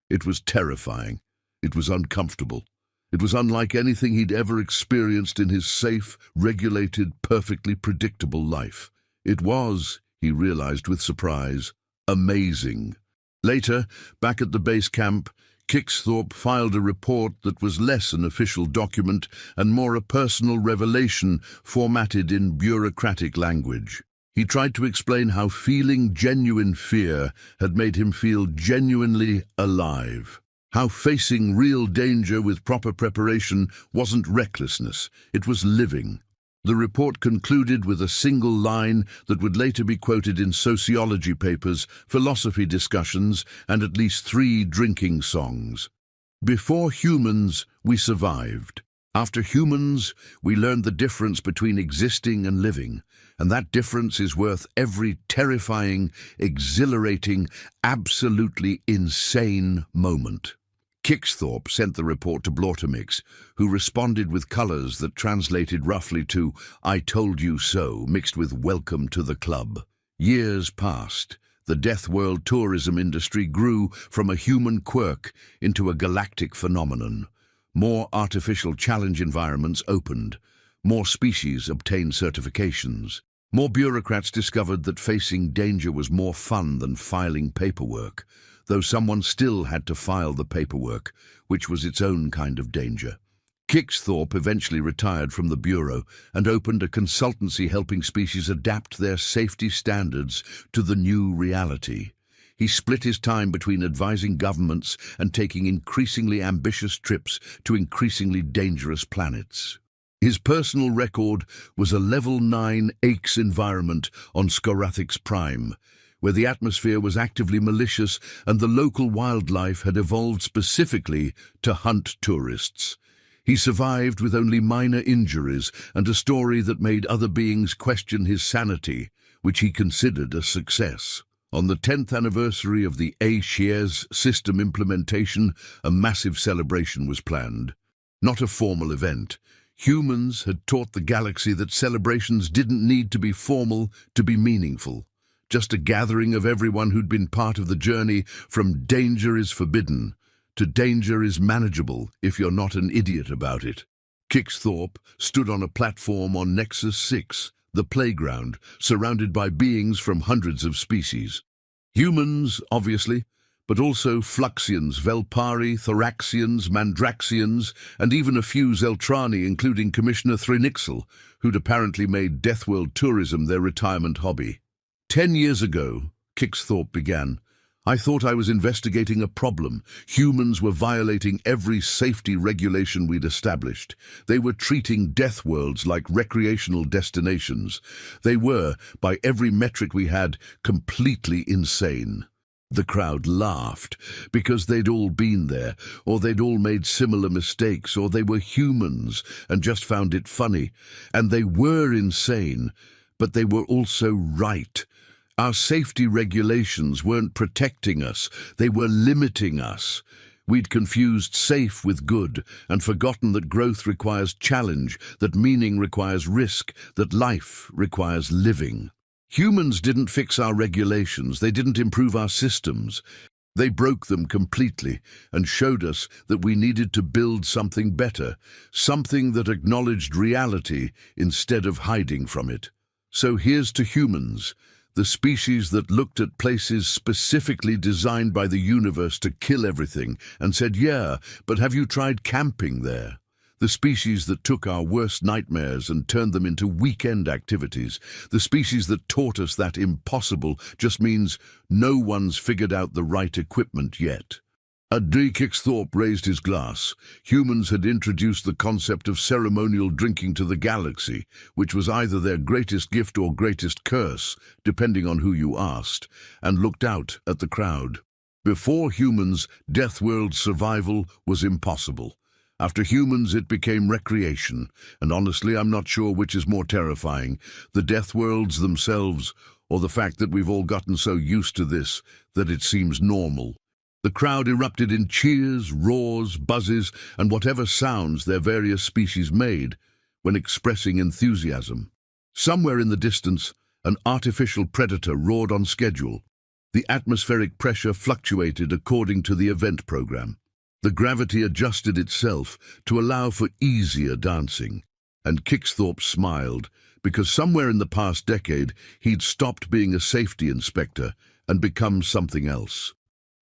It was terrifying. It was uncomfortable. It was unlike anything he'd ever experienced in his safe, regulated, perfectly predictable life. It was, he realized with surprise, amazing. Later, back at the base camp, Kixthorpe filed a report that was less an official document and more a personal revelation formatted in bureaucratic language. He tried to explain how feeling genuine fear had made him feel genuinely alive. How facing real danger with proper preparation wasn't recklessness, it was living. The report concluded with a single line that would later be quoted in sociology papers, philosophy discussions, and at least 3 drinking songs. Before humans, we survived. After humans, we learned the difference between existing and living, and that difference is worth every terrifying, exhilarating, absolutely insane moment. Kixthorpe sent the report to Blautermix, who responded with colours that translated roughly to "I told you so," mixed with "welcome to the club." Years passed. The Deathworld tourism industry grew from a human quirk into a galactic phenomenon. More artificial challenge environments opened. More species obtained certifications. More bureaucrats discovered that facing danger was more fun than filing paperwork, though someone still had to file the paperwork, which was its own kind of danger. Kixthorpe eventually retired from the Bureau and opened a consultancy helping species adapt their safety standards to the new reality. He split his time between advising governments and taking increasingly ambitious trips to increasingly dangerous planets. His personal record was a Level 9 AIX environment on Skorathix Prime, where the atmosphere was actively malicious and the local wildlife had evolved specifically to hunt tourists. He survived with only minor injuries and a story that made other beings question his sanity, which he considered a success. On the 10th anniversary of the HFY's system implementation, a massive celebration was planned. Not a formal event. Humans had taught the galaxy that celebrations didn't need to be formal to be meaningful. Just a gathering of everyone who'd been part of the journey from danger is forbidden to danger is manageable if you're not an idiot about it. Kixthorpe stood on a platform on Nexus 6, the playground, surrounded by beings from hundreds of species. Humans, obviously, but also Fluxians, Velpari, Thoraxians, Mandraxians, and even a few Zeltrani, including Commissioner Thrinixel, who'd apparently made Deathworld tourism their retirement hobby. 10 years ago, Kixthorpe began, I thought I was investigating a problem. Humans were violating every safety regulation we'd established. They were treating Deathworlds like recreational destinations. They were, by every metric we had, completely insane. The crowd laughed, because they'd all been there, or they'd all made similar mistakes, or they were humans and just found it funny. And they were insane, but they were also right. Our safety regulations weren't protecting us, they were limiting us. We'd confused safe with good and forgotten that growth requires challenge, that meaning requires risk, that life requires living. Humans didn't fix our regulations, they didn't improve our systems. They broke them completely and showed us that we needed to build something better, something that acknowledged reality instead of hiding from it. So here's to humans, the species that looked at places specifically designed by the universe to kill everything and said, yeah, but have you tried camping there? The species that took our worst nightmares and turned them into weekend activities. The species that taught us that impossible just means no one's figured out the right equipment yet. D. Kixthorpe raised his glass. Humans had introduced the concept of ceremonial drinking to the galaxy, which was either their greatest gift or greatest curse, depending on who you asked, and looked out at the crowd. Before humans, Deathworld's survival was impossible. After humans, it became recreation, and honestly, I'm not sure which is more terrifying, the Deathworlds themselves, or the fact that we've all gotten so used to this that it seems normal. The crowd erupted in cheers, roars, buzzes, and whatever sounds their various species made when expressing enthusiasm. Somewhere in the distance, an artificial predator roared on schedule. The atmospheric pressure fluctuated according to the event program. The gravity adjusted itself to allow for easier dancing, and Kixthorpe smiled, because somewhere in the past decade he'd stopped being a safety inspector and become something else.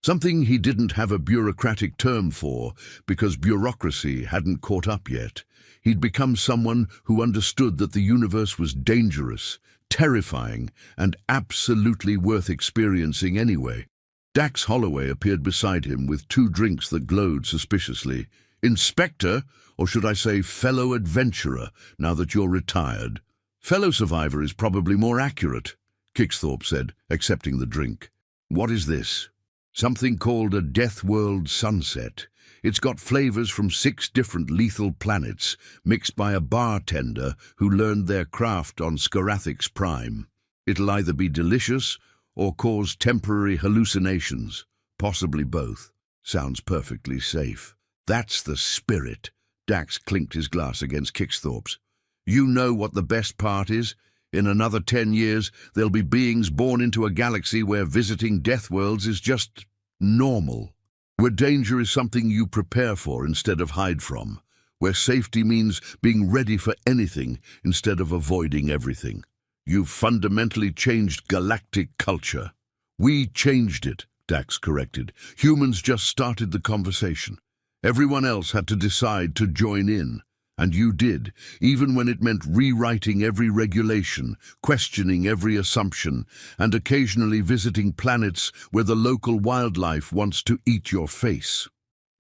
Something he didn't have a bureaucratic term for, because bureaucracy hadn't caught up yet. He'd become someone who understood that the universe was dangerous, terrifying, and absolutely worth experiencing anyway. Dax Holloway appeared beside him with 2 drinks that glowed suspiciously. Inspector, or should I say fellow adventurer, now that you're retired? Fellow survivor is probably more accurate, Kixthorpe said, accepting the drink. What is this? Something called a Deathworld sunset. It's got flavors from 6 different lethal planets, mixed by a bartender who learned their craft on Scarathix Prime. It'll either be delicious or cause temporary hallucinations, possibly both. Sounds perfectly safe. That's the spirit. Dax clinked his glass against Kixthorpe's. You know what the best part is? In another 10 years, there'll be beings born into a galaxy where visiting Deathworlds is just normal. Where danger is something you prepare for instead of hide from. Where safety means being ready for anything instead of avoiding everything. You've fundamentally changed galactic culture. We changed it, Dax corrected. Humans just started the conversation. Everyone else had to decide to join in. And you did, even when it meant rewriting every regulation, questioning every assumption, and occasionally visiting planets where the local wildlife wants to eat your face.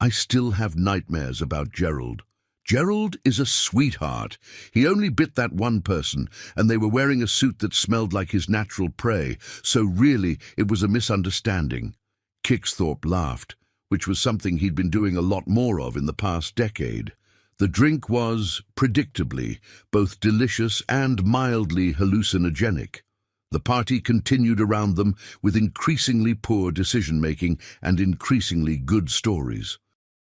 I still have nightmares about Gerald. Gerald is a sweetheart. He only bit that one person, and they were wearing a suit that smelled like his natural prey, so really it was a misunderstanding. Kixthorpe laughed, which was something he'd been doing a lot more of in the past decade. The drink was, predictably, both delicious and mildly hallucinogenic. The party continued around them with increasingly poor decision-making and increasingly good stories.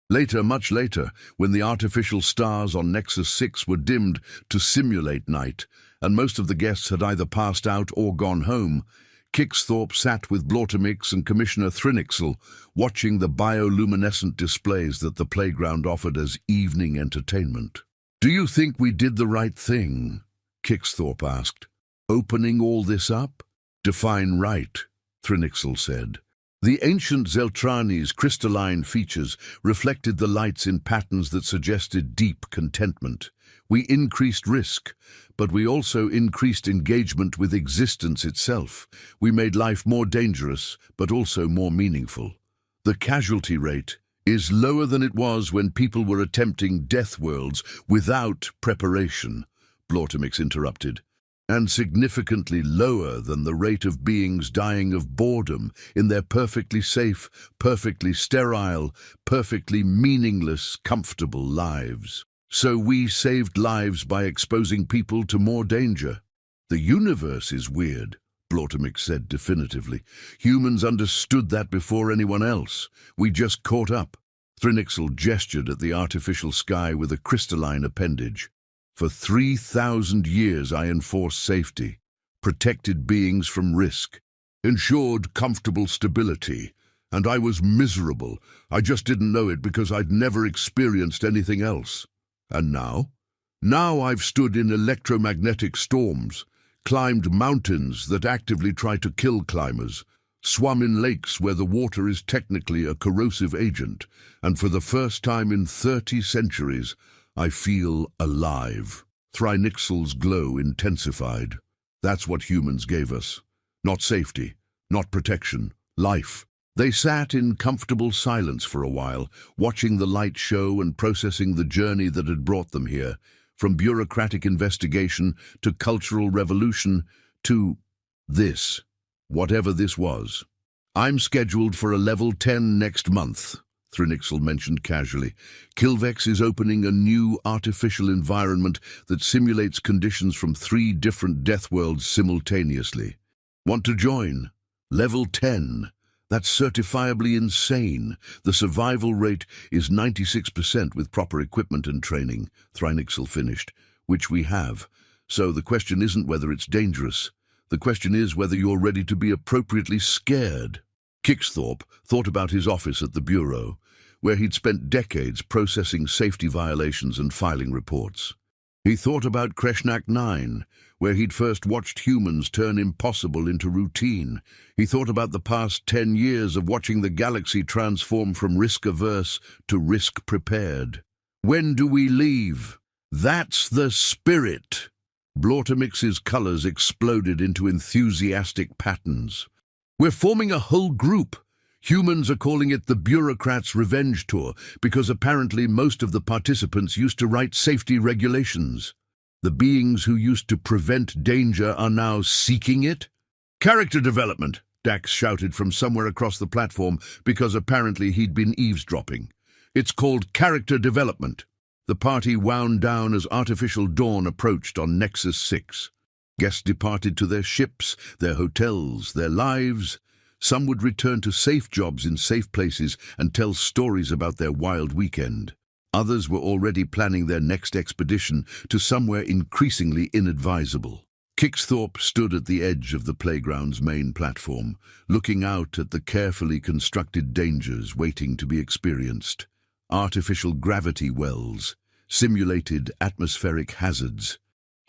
Later, much later, when the artificial stars on Nexus 6 were dimmed to simulate night, and most of the guests had either passed out or gone home, Kixthorpe sat with Blautomix and Commissioner Thrinixel, watching the bioluminescent displays that the playground offered as evening entertainment. "Do you think we did the right thing?" Kixthorpe asked. "Opening all this up?" "Define right," Thrinixel said. The ancient Zeltrani's crystalline features reflected the lights in patterns that suggested deep contentment. We increased risk, but we also increased engagement with existence itself. We made life more dangerous, but also more meaningful. The casualty rate is lower than it was when people were attempting Deathworlds without preparation, Blautomix interrupted, and significantly lower than the rate of beings dying of boredom in their perfectly safe, perfectly sterile, perfectly meaningless, comfortable lives. So we saved lives by exposing people to more danger. The universe is weird, Blautomix said definitively. Humans understood that before anyone else. We just caught up. Thrinixel gestured at the artificial sky with a crystalline appendage. For 3,000 years I enforced safety, protected beings from risk, ensured comfortable stability, and I was miserable. I just didn't know it because I'd never experienced anything else. And now? Now I've stood in electromagnetic storms, climbed mountains that actively try to kill climbers, swum in lakes where the water is technically a corrosive agent, and for the first time in 30 centuries, I feel alive. Thrinixel's glow intensified. That's what humans gave us. Not safety, not protection, life. They sat in comfortable silence for a while, watching the light show and processing the journey that had brought them here, from bureaucratic investigation to cultural revolution to this, whatever this was. I'm scheduled for a level 10 next month, Thrinixel mentioned casually. Kilvex is opening a new artificial environment that simulates conditions from 3 different Deathworlds simultaneously. Want to join? Level 10. That's certifiably insane. The survival rate is 96% with proper equipment and training, Thrinixel finished, which we have. So the question isn't whether it's dangerous. The question is whether you're ready to be appropriately scared. Kixthorpe thought about his office at the Bureau, where he'd spent decades processing safety violations and filing reports. He thought about Kreshnak 9, where he'd first watched humans turn impossible into routine. He thought about the past 10 years of watching the galaxy transform from risk-averse to risk-prepared. When do we leave? That's the spirit! Blautamix's colors exploded into enthusiastic patterns. We're forming a whole group. Humans are calling it the Bureaucrats' Revenge Tour because apparently most of the participants used to write safety regulations. The beings who used to prevent danger are now seeking it? Character development, Dax shouted from somewhere across the platform because apparently he'd been eavesdropping. It's called character development. The party wound down as artificial dawn approached on Nexus 6. Guests departed to their ships, their hotels, their lives. Some would return to safe jobs in safe places and tell stories about their wild weekend. Others were already planning their next expedition to somewhere increasingly inadvisable. Kixthorpe stood at the edge of the playground's main platform, looking out at the carefully constructed dangers waiting to be experienced. Artificial gravity wells, simulated atmospheric hazards,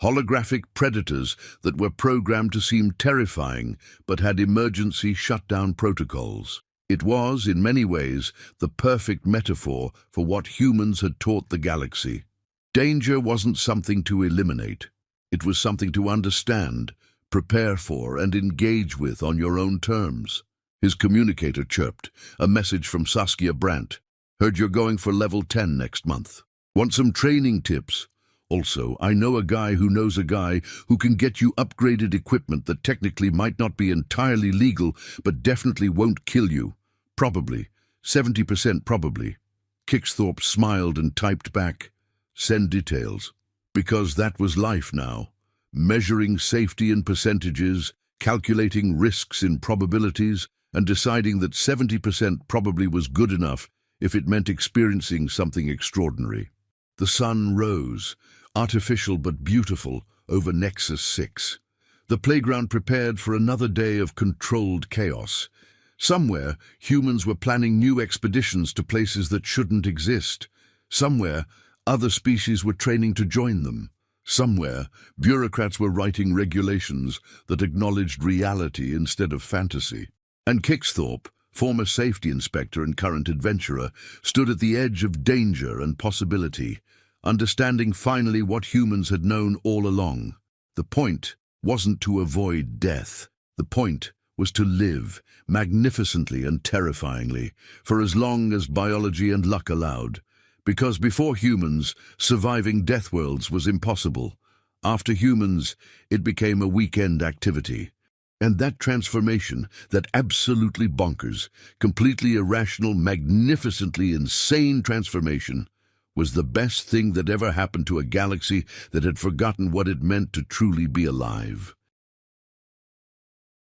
holographic predators that were programmed to seem terrifying but had emergency shutdown protocols. It was, in many ways, the perfect metaphor for what humans had taught the galaxy. Danger wasn't something to eliminate. It was something to understand, prepare for, and engage with on your own terms. His communicator chirped, a message from Saskia Brandt. Heard you're going for level 10 next month. Want some training tips? Also, I know a guy who knows a guy who can get you upgraded equipment that technically might not be entirely legal, but definitely won't kill you. Probably. 70% probably. Kixthorpe smiled and typed back, "Send details." Because that was life now. Measuring safety in percentages, calculating risks in probabilities, and deciding that 70% probably was good enough if it meant experiencing something extraordinary. The sun rose, artificial but beautiful, over Nexus 6. The playground prepared for another day of controlled chaos. Somewhere, humans were planning new expeditions to places that shouldn't exist. Somewhere, other species were training to join them. Somewhere, bureaucrats were writing regulations that acknowledged reality instead of fantasy. And Kixthorpe, former safety inspector and current adventurer, stood at the edge of danger and possibility, understanding finally what humans had known all along. The point wasn't to avoid death. The point was to live, magnificently and terrifyingly, for as long as biology and luck allowed. Because before humans, surviving Deathworlds was impossible. After humans, it became a weekend activity. And that transformation, that absolutely bonkers, completely irrational, magnificently insane transformation, was the best thing that ever happened to a galaxy that had forgotten what it meant to truly be alive.